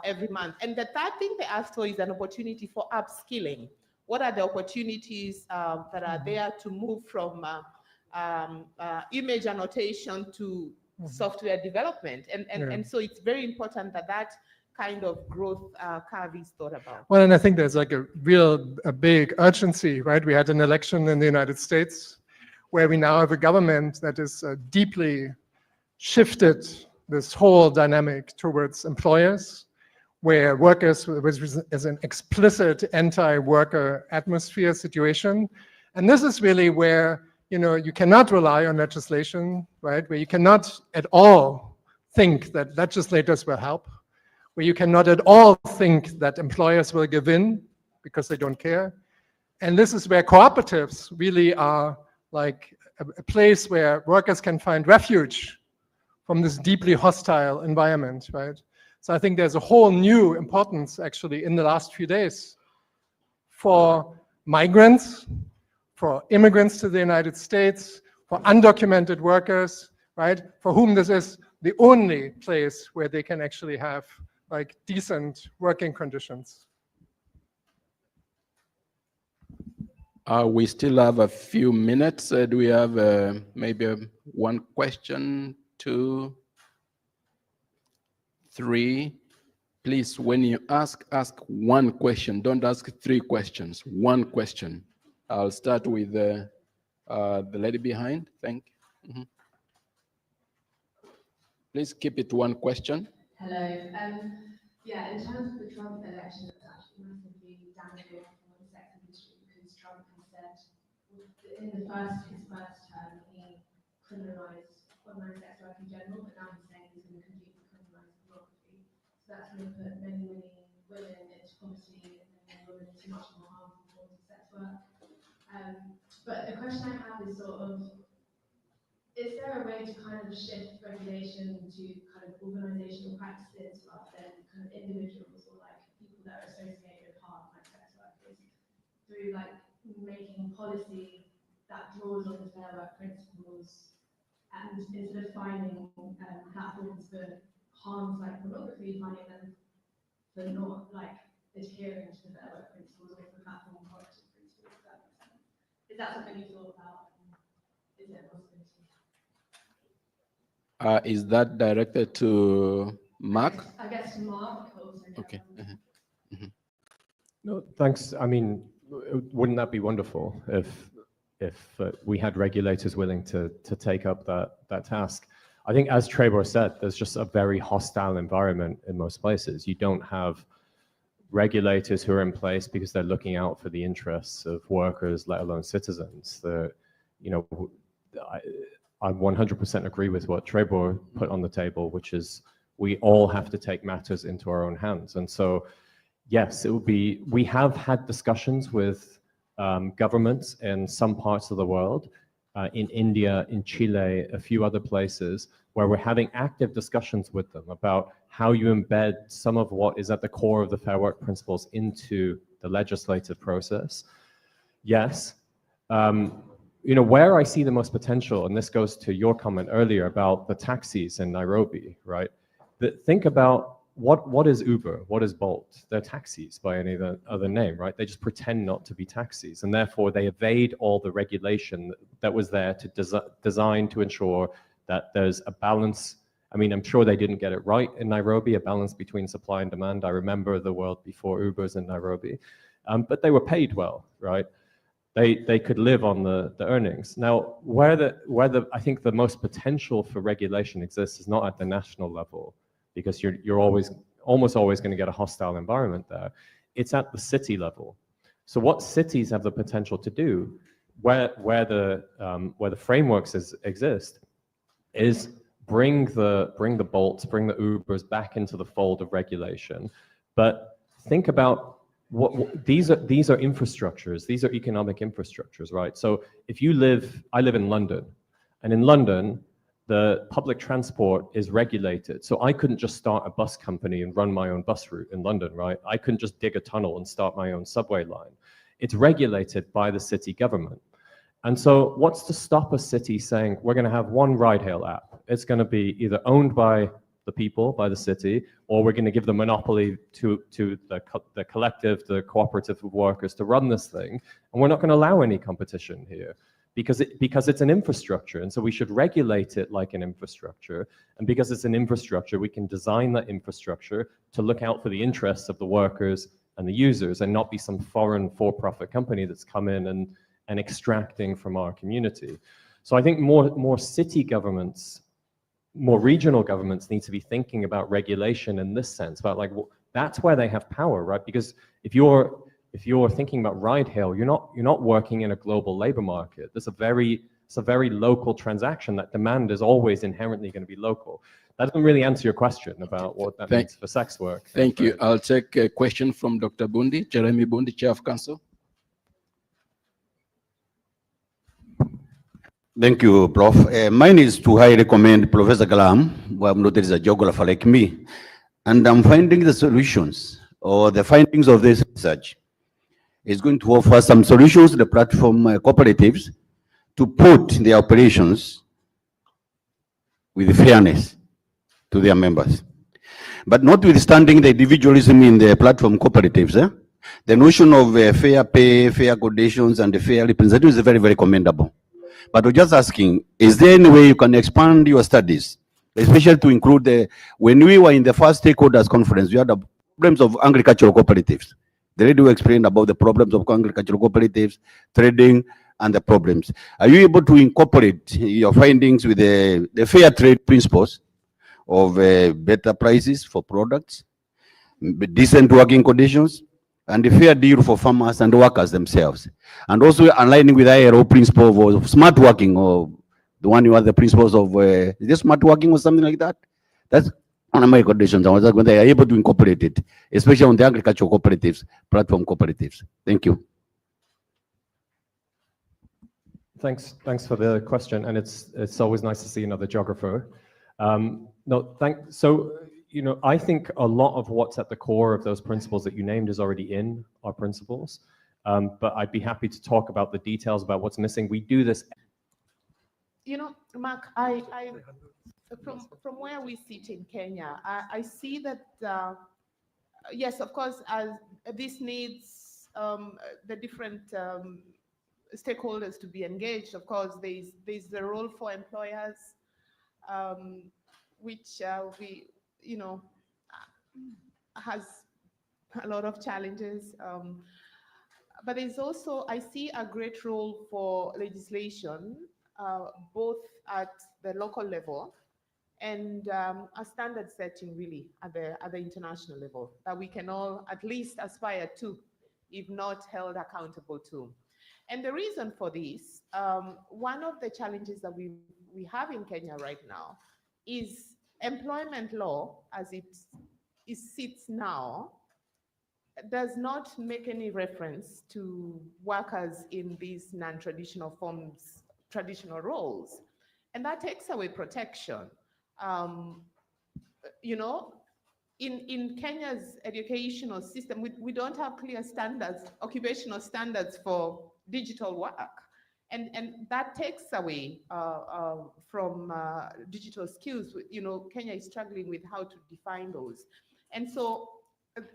every month. And the third thing they asked for is an opportunity for upskilling, What are the opportunities that are there to move from image annotation to software development? And so it's very important that that kind of growth curve is thought about. Well, and I think there's like a big urgency, right? We had an election in the United States where we now have a government that is deeply shifted this whole dynamic towards employers, where workers is an explicit anti-worker atmosphere situation. And this is really where, you know, you cannot rely on legislation, right? Where you cannot at all think that legislators will help, where you cannot at all think that employers will give in because they don't care. And this is where cooperatives really are like a place where workers can find refuge from this deeply hostile environment, right? So I think there's a whole new importance actually in the last few days for migrants, for immigrants to the United States, for undocumented workers, right? For whom this is the only place where they can actually have like decent working conditions. We still have a few minutes. Do we have maybe one question, 2, 3? Please, when you ask one question. Don't ask 3 questions. One question. I'll start with the lady behind. Thank you. Please keep it one question. Hello. Yeah, in terms of the Trump election, it's actually massively damaging for the sex industry because Trump has said in his first term he criminalized online sex work in general, but now he's saying he's going to completely criminalize pornography. So that's going to put many women into poverty and many women into much more harmful forms of sex work. But the question I have is sort of, is there a way to kind of shift regulation to kind of organizational practices rather than kind of individuals or like people that are associated with harm, like sex workers, through like making policy that draws on the fair work principles, and instead of finding platforms for harms like pornography, finding them for not like adhering to the fair work principles or for platform corrective principles? If that makes sense. Is that something you thought about? Is there a possibility? Is that directed to Mark? I guess to Mark also. Okay. No, thanks. I mean, wouldn't that be wonderful if we had regulators willing to take up that task? I think, as Trebor said, there's just a very hostile environment in most places. You don't have regulators who are in place because they're looking out for the interests of workers, let alone citizens. I 100% agree with what Trebor put on the table, which is we all have to take matters into our own hands. And so, yes, we have had discussions with governments in some parts of the world, in India, in Chile, a few other places, where we're having active discussions with them about how you embed some of what is at the core of the Fair Work principles into the legislative process. Yes. Where I see the most potential, and this goes to your comment earlier about the taxis in Nairobi, right? Think about what is Uber, what is Bolt? They're taxis by any other name, right? They just pretend not to be taxis, and therefore they evade all the regulation that was there to design to ensure that there's a balance. I mean, I'm sure they didn't get it right in Nairobi, a balance between supply and demand. I remember the world before Uber's in Nairobi, but they were paid well, right? They could live on the earnings. Now, where I think the most potential for regulation exists is not at the national level, because you're almost always going to get a hostile environment there. It's at the city level. So what cities have the potential to do, where the frameworks exist, is bring the Bolts, bring the Ubers back into the fold of regulation. But think about these are infrastructures, these are economic infrastructures, right? So if I live in London, and in London, the public transport is regulated. So I couldn't just start a bus company and run my own bus route in London, right? I couldn't just dig a tunnel and start my own subway line. It's regulated by the city government. And so what's to stop a city saying, we're going to have one ride-hail app? It's going to be either owned by the people, by the city, or we're going to give the monopoly to the collective, the cooperative of workers to run this thing, and we're not going to allow any competition here because it's an infrastructure, and so we should regulate it like an infrastructure, and because it's an infrastructure, we can design that infrastructure to look out for the interests of the workers and the users, and not be some foreign for-profit company that's come in and extracting from our community. So I think more city governments, more regional governments need to be thinking about regulation in this sense, about like, that's where they have power, right? Because if you're thinking about ride hail, you're not working in a global labor market. It's a very local transaction. That demand is always inherently going to be local. That doesn't really answer your question about what that means for sex work. Thank you. I'll take a question from Dr. Bundi, Jeremy Bundi, Chair of Council. Thank you, Prof. Mine is to highly recommend Professor Kalam, who I've noticed is a geographer like me, and I'm finding the solutions or the findings of this research is going to offer some solutions to the platform cooperatives to put their operations with fairness to their members. But notwithstanding the individualism in the platform cooperatives, the notion of fair pay, fair conditions, and fair representation is very, very commendable. But we're just asking, is there any way you can expand your studies, especially to include when we were in the first stakeholders conference, we had the problems of agricultural cooperatives. The lady explained about the problems of agricultural cooperatives, trading, and the problems. Are you able to incorporate your findings with the fair trade principles of better prices for products, decent working conditions, and a fair deal for farmers and workers themselves, and also aligning with ILO principle of smart working, or the one you have the principles of is this smart working or something like that? That's one of my conditions. I was like, when they are able to incorporate it, especially on the agricultural cooperatives, platform cooperatives. Thank you. Thanks for the question, and it's always nice to see another geographer. So, you know, I think a lot of what's at the core of those principles that you named is already in our principles, but I'd be happy to talk about the details about what's missing. We do this. You know, Mark, from where we sit in Kenya, I see that, yes, of course, as this needs the different stakeholders to be engaged. Of course, there's the role for employers, which you know, has a lot of challenges. But there's also, I see a great role for legislation, both at the local level and a standard setting really at the international level that we can all at least aspire to, if not held accountable to. And the reason for this, one of the challenges that we have in Kenya right now is employment law, as it sits now, does not make any reference to workers in these non-traditional forms, traditional roles. And that takes away protection. You know, in Kenya's educational system, we don't have clear standards, occupational standards for digital work. And that takes away from digital skills. You know, Kenya is struggling with how to define those. And so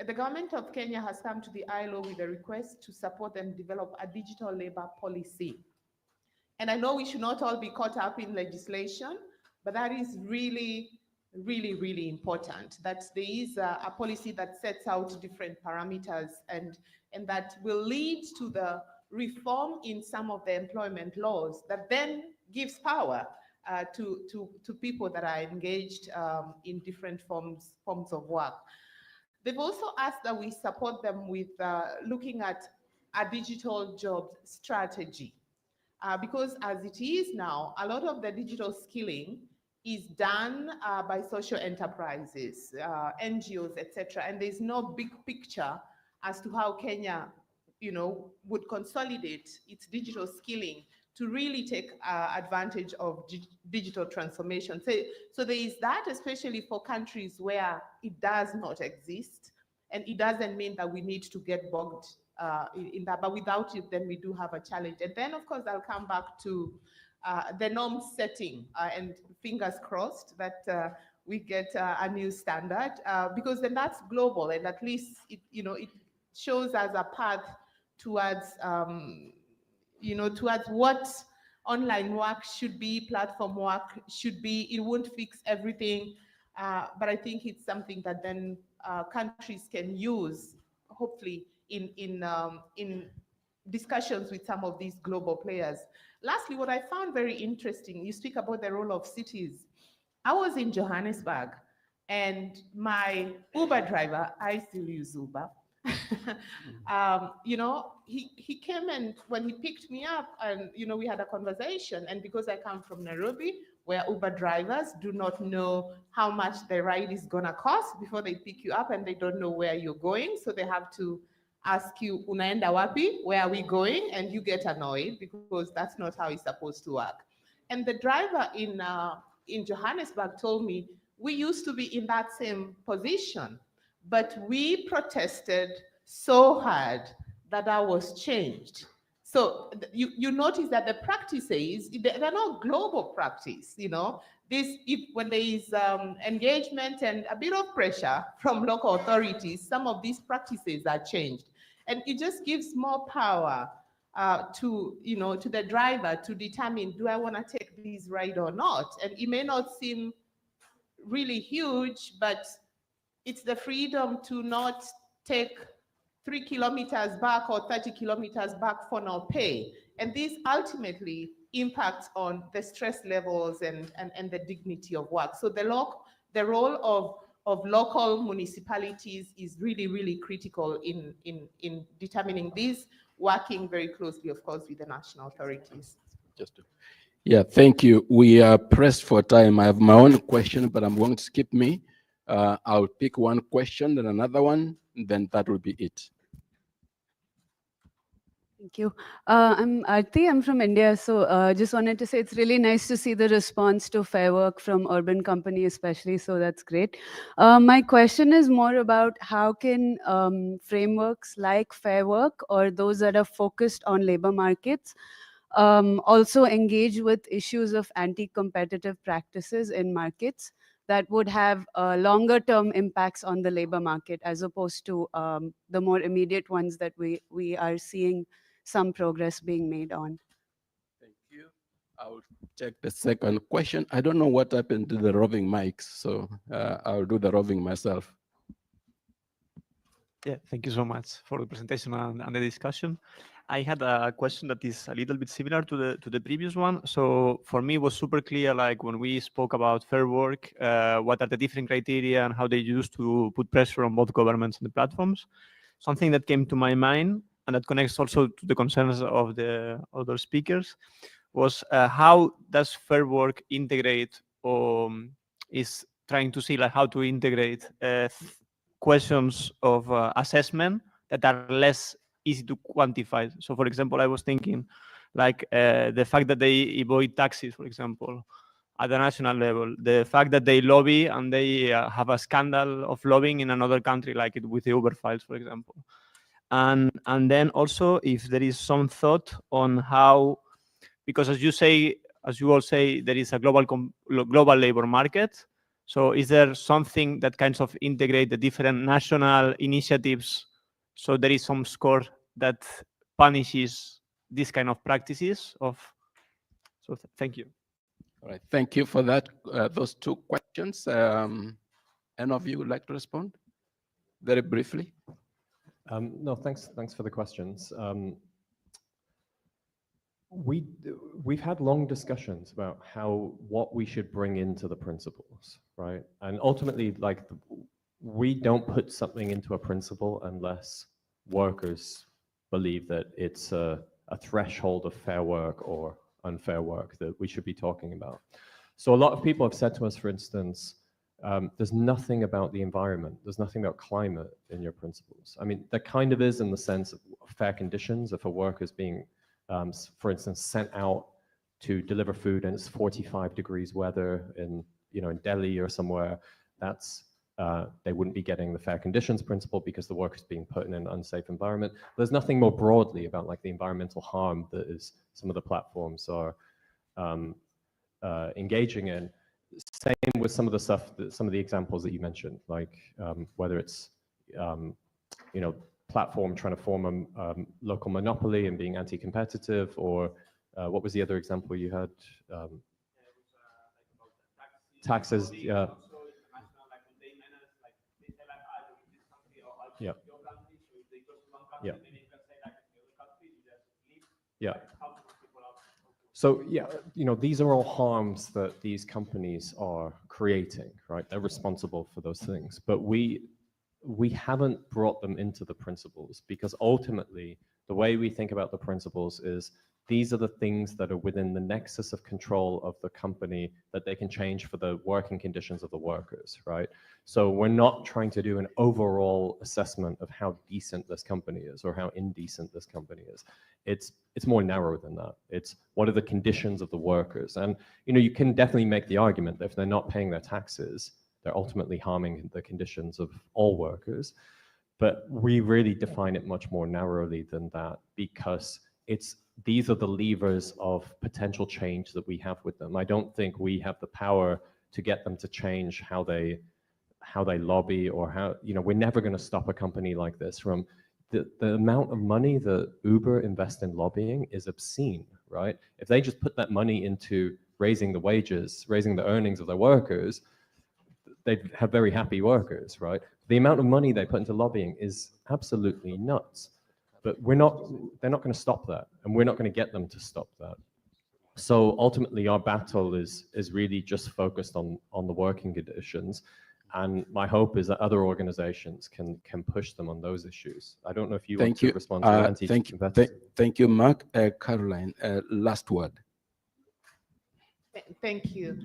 the government of Kenya has come to the ILO with a request to support them develop a digital labor policy. And I know we should not all be caught up in legislation, but that is really, really, really important, that there is a policy that sets out different parameters and that will lead to the reform in some of the employment laws that then gives power to people that are engaged in different forms of work. They've also asked that we support them with looking at a digital jobs strategy. Because as it is now, a lot of the digital skilling is done by social enterprises, NGOs, etc. And there's no big picture as to how Kenya, you know, would consolidate its digital skilling to really take advantage of digital transformation. So there is that, especially for countries where it does not exist. And it doesn't mean that we need to get bogged in that, but without it, then we do have a challenge. And then, of course, I'll come back to the norm setting, and fingers crossed that we get a new standard, because then that's global, and at least it shows as a path towards towards what online work should be, platform work should be. It won't fix everything, but I think it's something that then countries can use, hopefully, in discussions with some of these global players. Lastly, what I found very interesting, you speak about the role of cities. I was in Johannesburg, and my Uber driver, I still use Uber. He came, and when he picked me up, and we had a conversation, and because I come from Nairobi, where Uber drivers do not know how much the ride is gonna cost before they pick you up, and they don't know where you're going, so they have to ask you, unaenda wapi, where are we going? And you get annoyed because that's not how it's supposed to work. And the driver in Johannesburg told me, we used to be in that same position, but we protested so hard that was changed. So you notice that the practices, they're not global practice, when there is engagement and a bit of pressure from local authorities, some of these practices are changed. And it just gives more power to the driver to determine, do I want to take this ride or not? And it may not seem really huge, but it's the freedom to not take 3 kilometers back or 30 kilometers back for no pay. And this ultimately impacts on the stress levels and the dignity of work. So the role of local municipalities is really, really critical in determining this, working very closely, of course, with the national authorities. Yeah, thank you. We are pressed for time. I have my own question, but I'm going to skip me. I'll pick one question, then another one, then that will be it. Thank you. I'm Aarti, I'm from India. So just wanted to say it's really nice to see the response to Fair Work from urban company especially, so that's great. My question is more about how can frameworks like Fair Work or those that are focused on labor markets also engage with issues of anti-competitive practices in markets that would have longer term impacts on the labor market as opposed to the more immediate ones that we are seeing some progress being made on. Thank you. I'll check the second question. I don't know what happened to the roving mics, so I'll do the roving myself. Yeah, thank you so much for the presentation and the discussion. I had a question that is a little bit similar to the previous one. So for me, it was super clear, like when we spoke about Fair Work, what are the different criteria and how they used to put pressure on both governments and the platforms. Something that came to my mind, and that connects also to the concerns of the other speakers, was how does Fair Work integrate or is trying to see like how to integrate questions of assessment that are less easy to quantify. So for example, I was thinking like the fact that they avoid taxes, for example, at the national level, the fact that they lobby and they have a scandal of lobbying in another country, like it with the Uber files, for example. And then also if there is some thought on how, because as you all say, there is a global labor market. So is there something that kind of integrate the different national initiatives so there is some score that punishes this kind of practices so thank you. All right, thank you for that. Those two questions. Any of you would like to respond very briefly? No, thanks for the questions. We've had long discussions about what we should bring into the principles, right? And ultimately, like we don't put something into a principle unless workers believe that it's a threshold of fair work or unfair work that we should be talking about. So a lot of people have said to us, for instance, there's nothing about the environment, there's nothing about climate in your principles. I mean, there kind of is in the sense of fair conditions. If a worker is being, for instance, sent out to deliver food and it's 45 degrees weather in Delhi or somewhere, that's they wouldn't be getting the fair conditions principle because the worker is being put in an unsafe environment. There's nothing more broadly about like the environmental harm that is some of the platforms are engaging in. same with some of the stuff, some of the examples that you mentioned, like whether it's, you know, platform trying to form a local monopoly and being anti-competitive, or what was the other example you had? Taxes, yeah. Yeah. Yeah. Yeah. So yeah, you know, these are all harms that these companies are creating, right? They're responsible for those things, but we haven't brought them into the principles, because ultimately the way we think about the principles is these are the things that are within the nexus of control of the company that they can change for the working conditions of the workers, right? So we're not trying to do an overall assessment of how decent this company is or how indecent this company is. It's more narrow than that. It's what are the conditions of the workers? And you know, you can definitely make the argument that if they're not paying their taxes, they're ultimately harming the conditions of all workers. But we really define it much more narrowly than that, because these are the levers of potential change that we have with them. I don't think we have the power to get them to change how they lobby, or how, you know, we're never going to stop a company like this from the amount of money that Uber invests in lobbying is obscene, right? If they just put that money into raising the wages, raising the earnings of their workers, they'd have very happy workers, right? The amount of money they put into lobbying is absolutely nuts. But they're not going to stop that, and we're not going to get them to stop that. So ultimately, our battle is really just focused on the working conditions, and my hope is that other organizations can push them on those issues. I don't know if you want to respond to anti-competitive. Thank you, Mark. Caroline, last word. Thank you.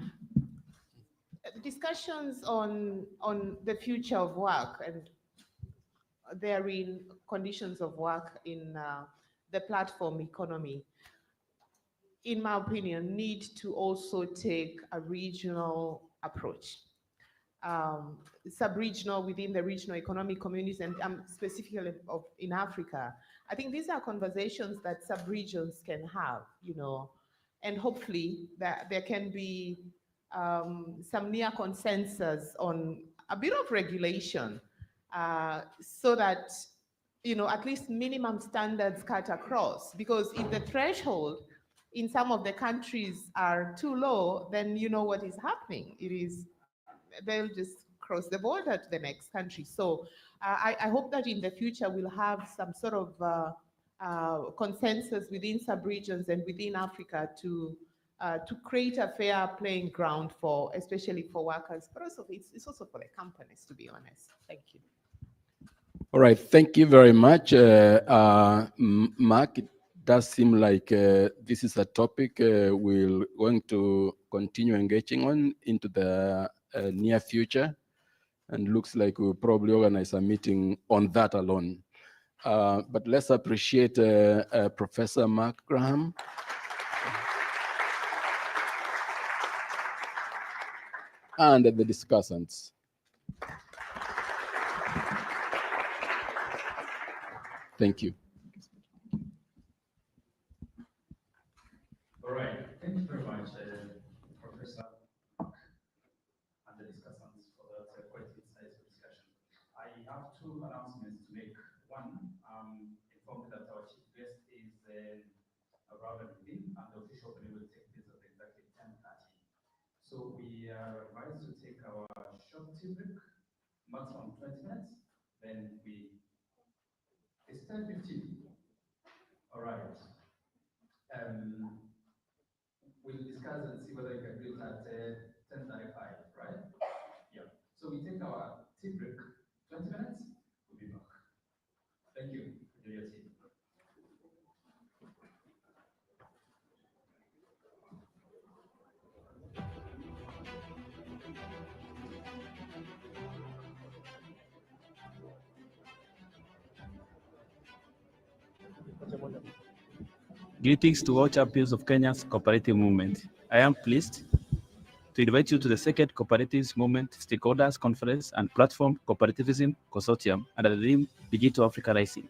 Discussions on the future of work and therein conditions of work in the platform economy, in my opinion, need to also take a regional approach. Sub-regional within the regional economic communities, and specifically in Africa. I think these are conversations that sub-regions can have, you know, and hopefully that there can be some near consensus on a bit of regulation, so that, you know, at least minimum standards cut across. Because if the threshold in some of the countries are too low, then you know what is happening. It is, they'll just cross the border to the next country. So I hope that in the future we'll have some sort of consensus within sub-regions and within Africa to create a fair playing ground for, especially for workers, but also it's also for the companies, to be honest. Thank you. All right, thank you very much. Mark, it does seem like this is a topic we're going to continue engaging on into the near future, and looks like we'll probably organize a meeting on that alone. But let's appreciate Professor Mark Graham. And the discussants. Thank you. All right, thank you very much, Professor and the discussants, for that quite insightful discussion. I have two announcements to make. One, informed that our chief guest is Robert Within, and the official opening will take place at exactly 10:30. So we are advised to take our short tea break, maximum 20 minutes, then it's 10:15. All right. We'll discuss and see whether we can do it at 10:35, right? Yeah. So we take our tea break, 20 minutes, we'll be back. Thank you. Enjoy your tea. Greetings to all champions of Kenya's cooperative movement. I am pleased to invite you to the second Cooperatives Movement Stakeholders Conference and Platform Cooperativism Consortium under the theme Digital Africa Rising.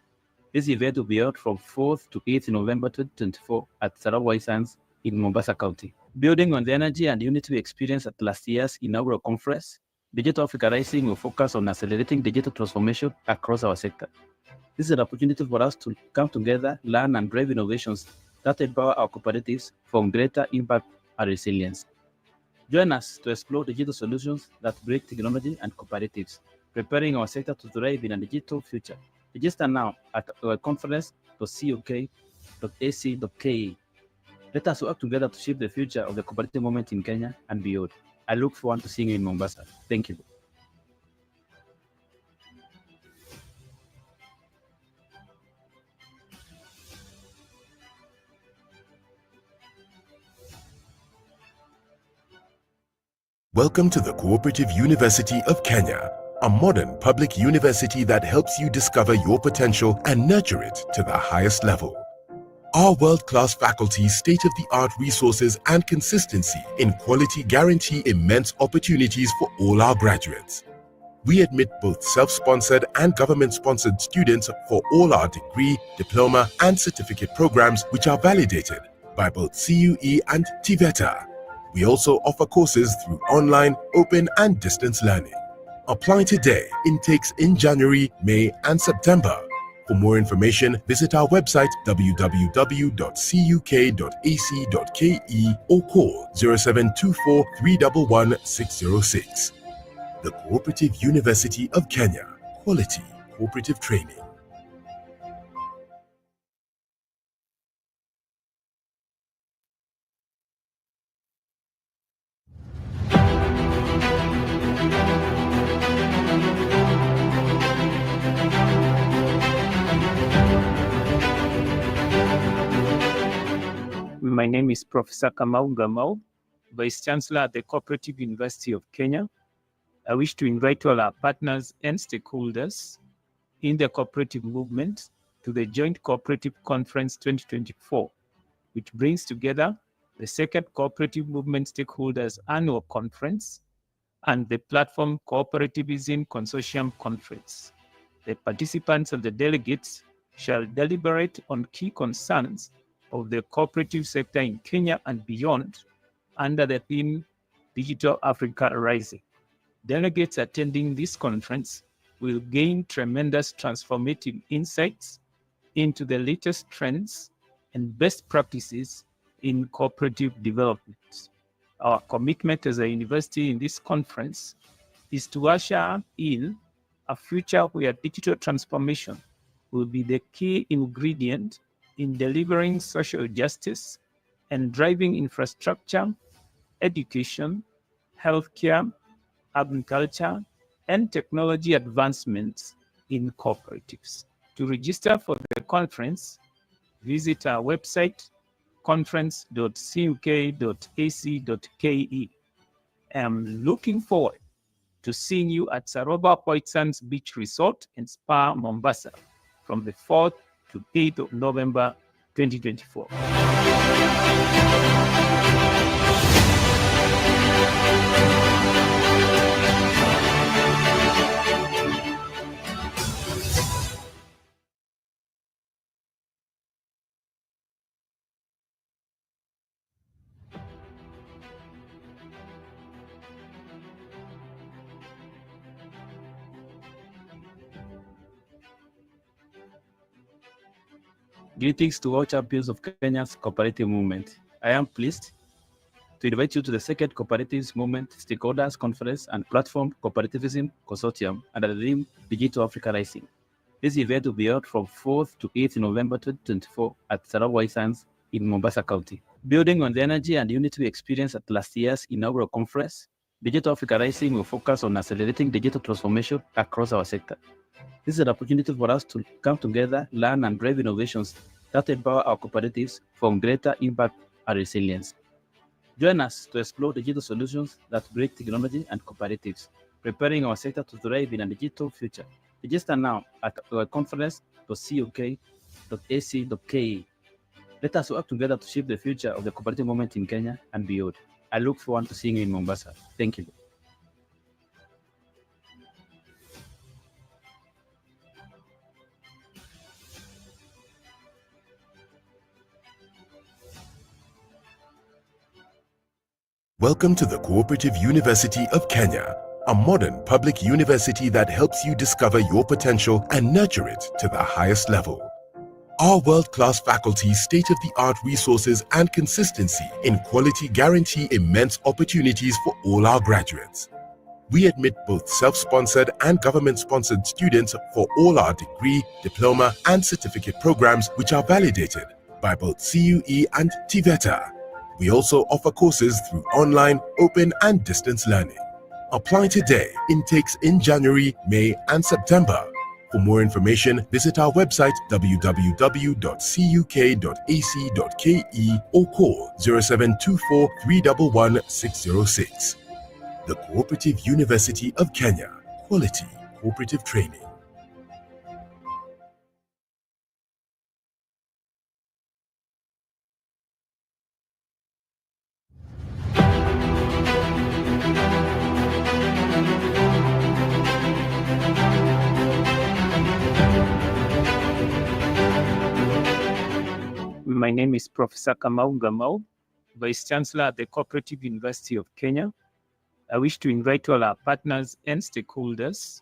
This event will be held from 4th to 8th November 2024 at Sarabwai Sands in Mombasa County. Building on the energy and unity we experienced at last year's inaugural conference, Digital Africa Rising will focus on accelerating digital transformation across our sector. This is an opportunity for us to come together, learn, and drive innovations that empower our cooperatives for greater impact and resilience. Join us to explore digital solutions that break technology and cooperatives, preparing our sector to thrive in a digital future. Register now at our conference.cok.ac.ke. Let us work together to shape the future of the cooperative movement in Kenya and beyond. I look forward to seeing you in Mombasa. Thank you. Welcome to the Cooperative University of Kenya, a modern public university that helps you discover your potential and nurture it to the highest level. Our world-class faculty, state-of-the-art resources, and consistency in quality guarantee immense opportunities for all our graduates. We admit both self-sponsored and government-sponsored students for all our degree, diploma, and certificate programs, which are validated by both CUE and TVETA. We also offer courses through online, open, and distance learning. Apply today. Intakes in January, May, and September. For more information, visit our website www.cuk.ac.ke or call 0724 311 606. The Cooperative University of Kenya. Quality cooperative training. My name is Professor Kamau Gamau, Vice Chancellor at the Cooperative University of Kenya. I wish to invite all our partners and stakeholders in the cooperative movement to the Joint Cooperative Conference 2024, which brings together the second Cooperative Movement Stakeholders Annual Conference and the Platform Cooperativism Consortium Conference. The participants and the delegates shall deliberate on key concerns of the cooperative sector in Kenya and beyond under the theme Digital Africa Rising. Delegates attending this conference will gain tremendous transformative insights into the latest trends and best practices in cooperative development. Our commitment as a university in this conference is to usher in a future where digital transformation will be the key ingredient in delivering social justice and driving infrastructure, education, healthcare, agriculture, and technology advancements in cooperatives. To register for the conference, visit our website, conference.cuk.ac.ke. I'm looking forward to seeing you at Saroba White Sands Beach Resort and Spa, Mombasa, from the 4th to 8th of November 2024. Greetings to all champions of Kenya's cooperative movement. I am pleased to invite you to the second Cooperatives Movement Stakeholders Conference and Platform Cooperativism Consortium under the theme Digital Africa Rising. This event will be held from 4th to 8th November 2024 at Sarawak Sands in Mombasa County. Building on the energy and unity we experienced at last year's inaugural conference, Digital Africa Rising will focus on accelerating digital transformation across our sector. This is an opportunity for us to come together, learn, and drive innovations that empower our cooperatives for greater impact and resilience. Join us to explore digital solutions that break technology and cooperatives, preparing our sector to thrive in a digital future. Register now at our conference.cok.ac.ke. Let us work together to shape the future of the cooperative movement in Kenya and beyond. I look forward to seeing you in Mombasa. Thank you. Welcome to the Cooperative University of Kenya, a modern public university that helps you discover your potential and nurture it to the highest level. Our world-class faculty, state-of-the-art resources, and consistency in quality guarantee immense opportunities for all our graduates. We admit both self-sponsored and government-sponsored students for all our degree, diploma, and certificate programs, which are validated by both CUE and TVETA. We also offer courses through online, open, and distance learning. Apply today. Intakes in January, May, and September. For more information, visit our website www.cuk.ac.ke or call 0724 311 606. The Cooperative University of Kenya. Quality cooperative training. My name is Professor Kamau Gamau, Vice Chancellor at the Cooperative University of Kenya. I wish to invite all our partners and stakeholders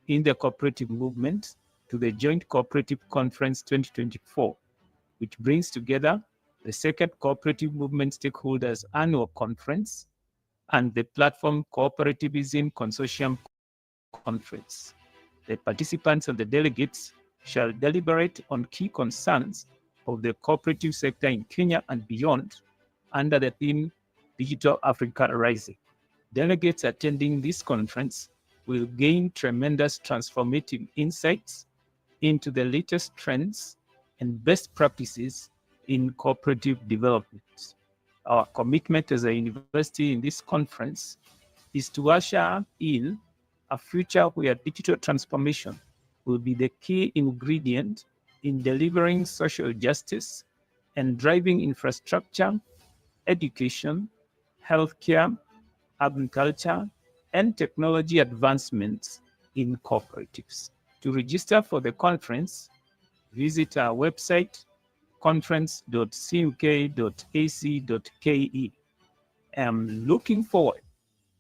in the cooperative movement to the Joint Cooperative Conference 2024, which brings together the second Cooperative Movement Stakeholders Annual Conference and the Platform Cooperativism Consortium Conference. The participants and the delegates shall deliberate on key concerns of the cooperative sector in Kenya and beyond under the theme Digital Africa Rising. Delegates attending this conference will gain tremendous transformative insights into the latest trends and best practices in cooperative development. Our commitment as a university in this conference is to usher in a future where digital transformation will be the key ingredient in delivering social justice and driving infrastructure, education, healthcare, agriculture, and technology advancements in cooperatives. To register for the conference, visit our website, conference.cuk.ac.ke. I'm looking forward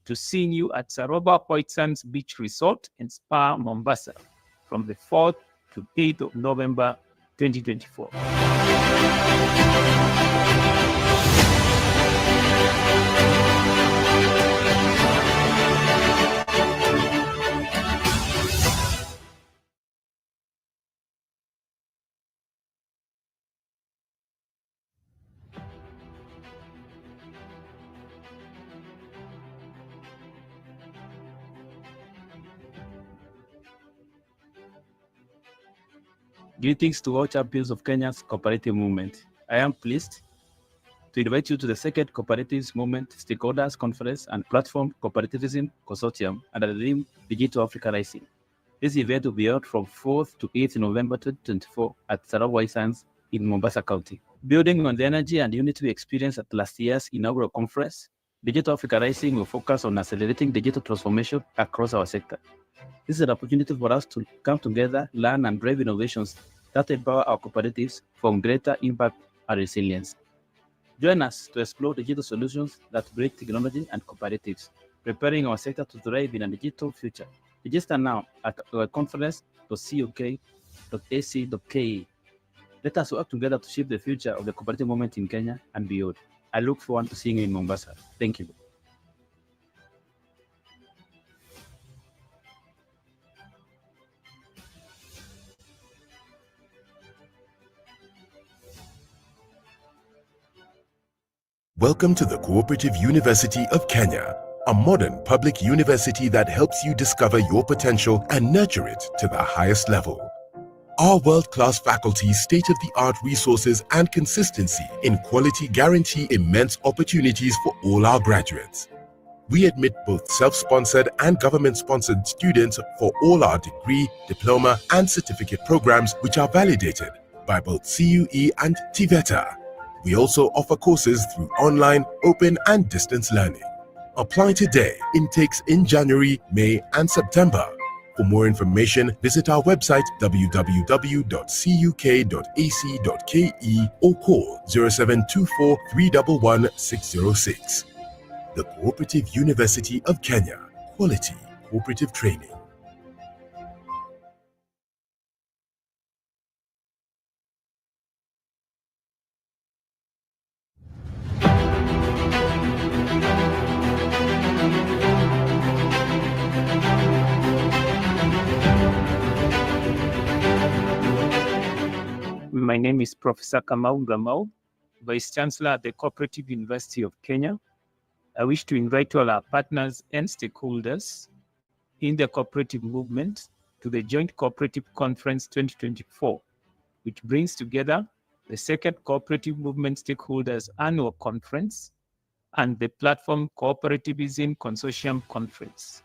to seeing you at Saroba White Sands Beach Resort and Spa, Mombasa, from the 4th to 8th of November 2024. Greetings to all champions of Kenya's cooperative movement. I am pleased to invite you to the second Cooperatives Movement Stakeholders Conference and Platform Cooperativism Consortium under the theme Digital Africa Rising. This event will be held from 4th to 8th November 2024 at Sarawak White Sands in Mombasa County. Building on the energy and unity we experienced at last year's inaugural conference, Digital Africa Rising will focus on accelerating digital transformation across our sector. This is an opportunity for us to come together, learn, and drive innovations that empower our cooperatives for greater impact and resilience. Join us to explore digital solutions that break technology and cooperatives, preparing our sector to thrive in a digital future. Register now at our conference.cuk.ac.ke. Let us work together to shape the future of the cooperative movement in Kenya and beyond. I look forward to seeing you in Mombasa. Thank you. Welcome to the Cooperative University of Kenya, a modern public university that helps you discover your potential and nurture it to the highest level. Our world-class faculty, state-of-the-art resources, and consistency in quality guarantee immense opportunities for all our graduates. We admit both self-sponsored and government-sponsored students for all our degree, diploma, and certificate programs, which are validated by both CUE and TVETA. We also offer courses through online, open, and distance learning. Apply today. Intakes in January, May, and September. For more information, visit our website www.cuk.ac.ke or call 0724 311 606. the Cooperative University of Kenya, quality cooperative training. My name is Professor Kamau Gamau, Vice Chancellor at the Cooperative University of Kenya. I wish to invite all our partners and stakeholders in the cooperative movement to the Joint Cooperative Conference 2024, which brings together the second Cooperative Movement Stakeholders Annual Conference and the Platform Cooperativism Consortium Conference.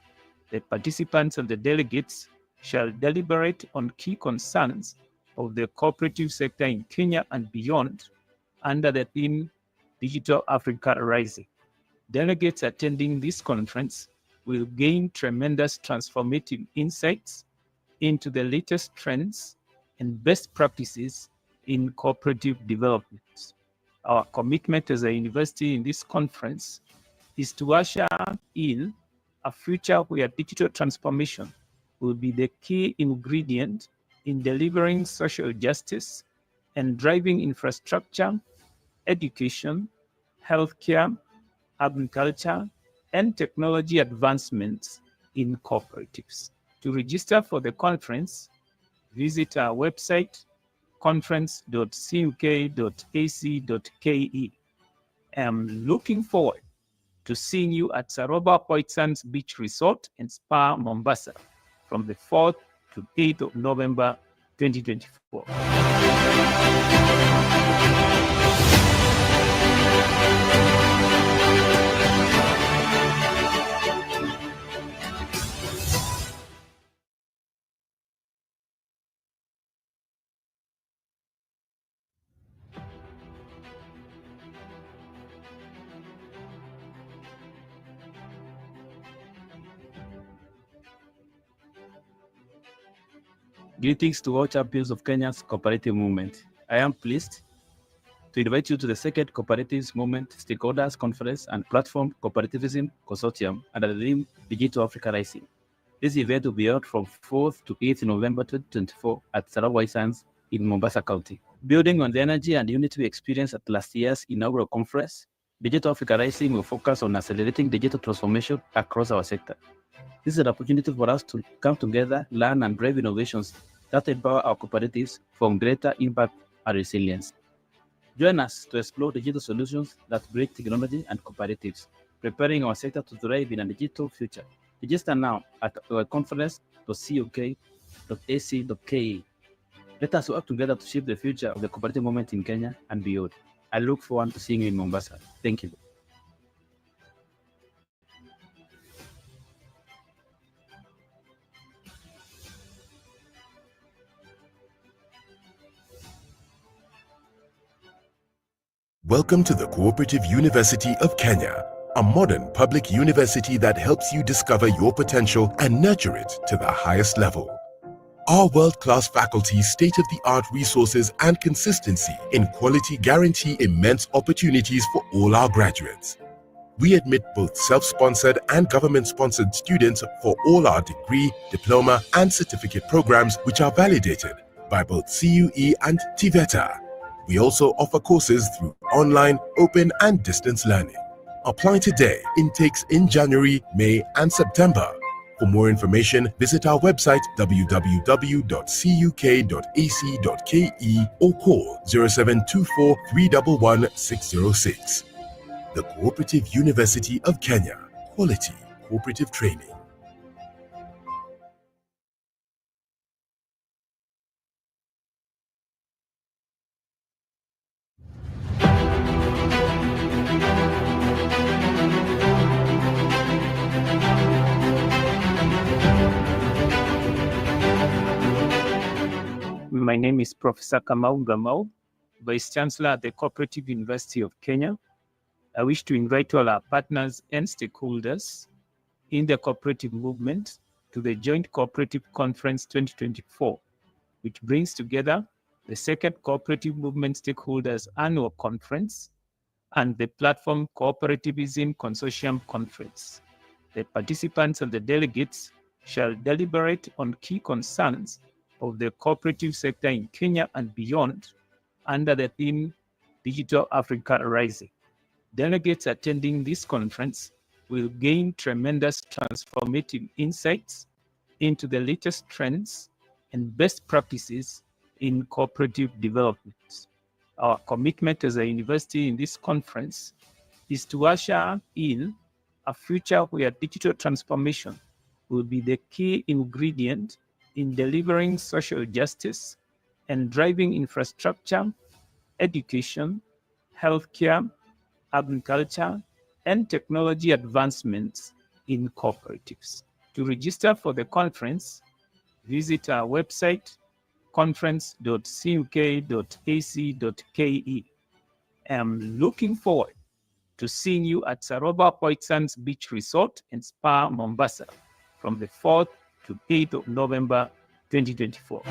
The participants and the delegates shall deliberate on key concerns of the cooperative sector in Kenya and beyond under the theme Digital Africa Rising. Delegates attending this conference will gain tremendous transformative insights into the latest trends and best practices in cooperative development. Our commitment as a university in this conference is to usher in a future where digital transformation will be the key ingredient in delivering social justice and driving infrastructure, education, healthcare, agriculture, and technology advancements in cooperatives. To register for the conference, visit our website, conference.cuk.ac.ke. I'm looking forward to seeing you at Saroba Poitsans Beach Resort and Spa, Mombasa, from the 4th to 8th of November 2024. Greetings to all champions of Kenya's cooperative movement. I am pleased to invite you to the second Cooperatives Movement Stakeholders Conference and Platform Cooperativism Consortium under the theme Digital Africa Rising. This event will be held from 4th to 8th November 2024 at Sarawak Sands in Mombasa County. Building on the energy and unity we experienced at last year's inaugural conference, Digital Africa Rising will focus on accelerating digital transformation across our sector. This is an opportunity for us to come together, learn, and drive innovations that empower our cooperatives for greater impact and resilience. Join us to explore digital solutions that bridge technology and cooperatives, preparing our sector to thrive in a digital future. Register now at our conference.cuk.ac.ke. Let us work together to shape the future of the cooperative movement in Kenya and beyond. I look forward to seeing you in Mombasa. Thank you. Welcome to the Cooperative University of Kenya, a modern public university that helps you discover your potential and nurture it to the highest level. Our world-class faculty, state-of-the-art resources, and consistency in quality guarantee immense opportunities for all our graduates. We admit both self-sponsored and government-sponsored students for all our degree, diploma, and certificate programs, which are validated by both CUE and TVETA. We also offer courses through online, open, and distance learning. Apply today. Intakes in January, May, and September. For more information, visit our website www.cuk.ac.ke or call 0724 311 606. The Cooperative University of Kenya, quality cooperative training. My name is Professor Kamau Gamau, Vice Chancellor at the Cooperative University of Kenya. I wish to invite all our partners and stakeholders in the cooperative movement to the Joint Cooperative Conference 2024, which brings together the second Cooperative Movement Stakeholders Annual Conference and the Platform Cooperativism Consortium Conference. The participants and the delegates shall deliberate on key concerns of the cooperative sector in Kenya and beyond under the theme Digital Africa Rising. Delegates attending this conference will gain tremendous transformative insights into the latest trends and best practices in cooperative development. Our commitment as a university in this conference is to usher in a future where digital transformation will be the key ingredient in delivering social justice and driving infrastructure, education, healthcare, agriculture, and technology advancements in cooperatives. To register for the conference, visit our website, conference.cuk.ac.ke. I'm looking forward to seeing you at Saroba White Sands Beach Resort and Spa, Mombasa, from the 4th to 8th of November, 2024.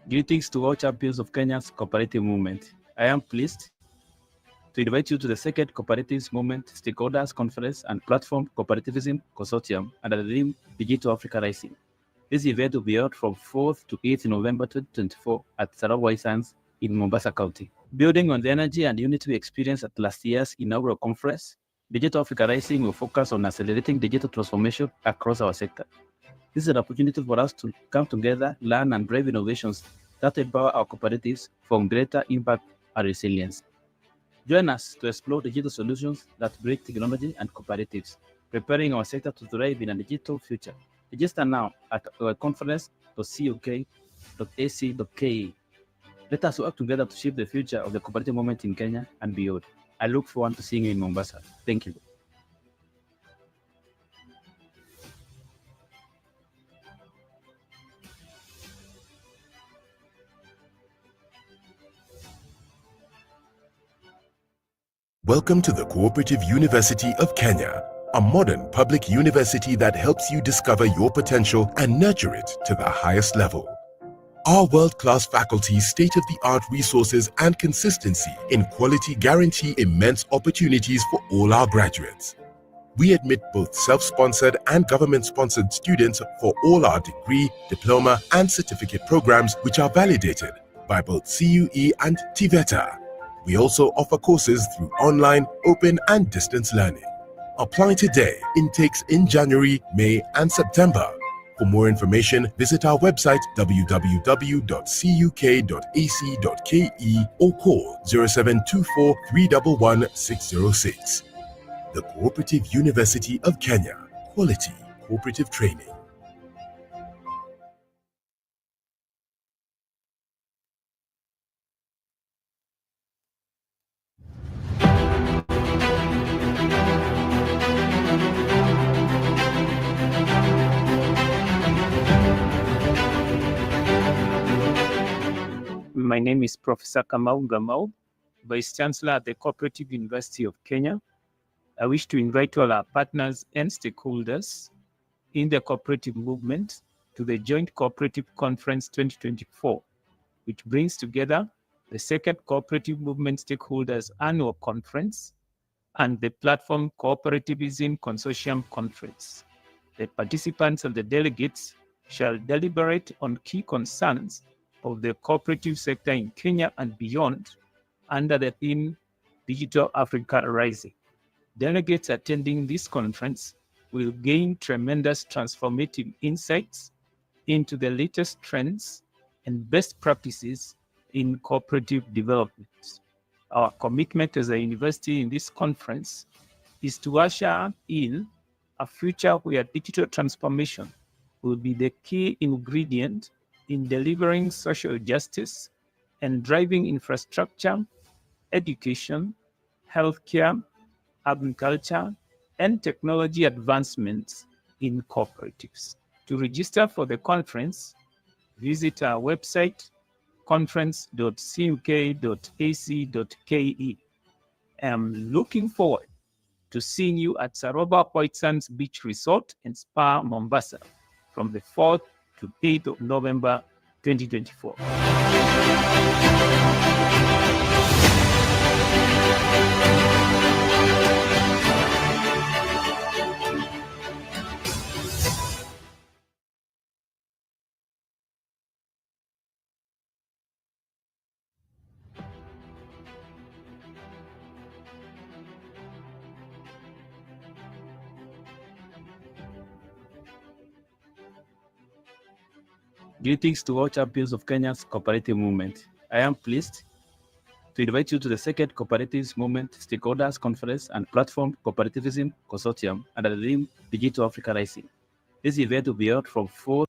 Greetings to all champions of Kenya's cooperative movement. I am pleased to invite you to the second Cooperatives Movement Stakeholders Conference and Platform Cooperativism Consortium under the theme Digital Africa Rising. This event will be held from 4th to 8th November 2024 at Saroba White Sands in Mombasa County. Building on the energy and unity we experienced at last year's inaugural conference, Digital Africa Rising will focus on accelerating digital transformation across our sector. This is an opportunity for us to come together, learn, and drive innovations that empower our cooperatives for greater impact and resilience. Join us to explore digital solutions that break technology and cooperatives, preparing our sector to thrive in a digital future. Register now at our conference.cuk.ac.ke. Let us work together to shape the future of the cooperative movement in Kenya and beyond. I look forward to seeing you in Mombasa. Thank you. Welcome to the Cooperative University of Kenya, a modern public university that helps you discover your potential and nurture it to the highest level. Our world-class faculty, state-of-the-art resources, and consistency in quality guarantee immense opportunities for all our graduates. We admit both self-sponsored and government-sponsored students for all our degree, diploma, and certificate programs, which are validated by both CUE and TVETA. We also offer courses through online, open, and distance learning. Apply today. Intakes in January, May, and September. For more information, visit our website www.cuk.ac.ke or call 0724 311 606. The Cooperative University of Kenya. Quality cooperative training. My name is Professor Kamau Gamau, Vice Chancellor at the Cooperative University of Kenya. I wish to invite all our partners and stakeholders in the cooperative movement to the Joint Cooperative Conference 2024, which brings together the second Cooperative Movement Stakeholders Annual Conference and the Platform Cooperativism Consortium Conference. The participants and the delegates shall deliberate on key concerns of the cooperative sector in Kenya and beyond under the theme Digital Africa Rising. Delegates attending this conference will gain tremendous transformative insights into the latest trends and best practices in cooperative development. Our commitment as a university in this conference is to usher in a future where digital transformation will be the key ingredient in delivering social justice and driving infrastructure, education, healthcare, agriculture, and technology advancements in cooperatives. To register for the conference, visit our website, conference.cuk.ac.ke. I'm looking forward to seeing you at Saroba White Sands Beach Resort and Spa, Mombasa, from the 4th to 8th of November 2024. Greetings to all champions of Kenya's cooperative movement. I am pleased to invite you to the second Cooperatives Movement Stakeholders Conference and Platform Cooperativism Consortium under the theme Digital Africa Rising. This event will be held from 4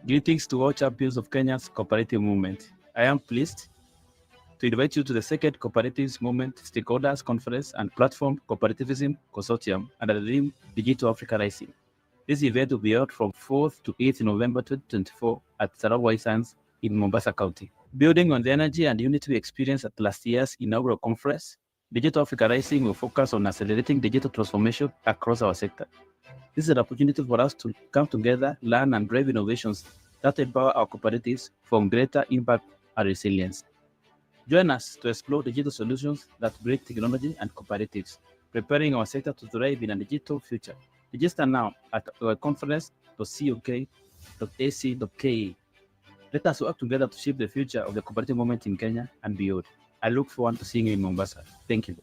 Greetings to all champions of Kenya's cooperative movement. I am pleased to invite you to the second Cooperatives Movement Stakeholders Conference and Platform Cooperativism Consortium under the theme Digital Africa Rising. This event will be held from 4th to 8th November 2024 at Sarawai Sands in Mombasa County. Building on the energy and unity we experienced at last year's inaugural conference, Digital Africa Rising will focus on accelerating digital transformation across our sector. This is an opportunity for us to come together, learn, and drive innovations that empower our cooperatives from greater impact and resilience. Join us to explore digital solutions that bridge technology and cooperatives, preparing our sector to thrive in a digital future. Register now at conference.cok.ac.ke. Let us work together to shape the future of the cooperative movement in Kenya and beyond. I look forward to seeing you in Mombasa. Thank you.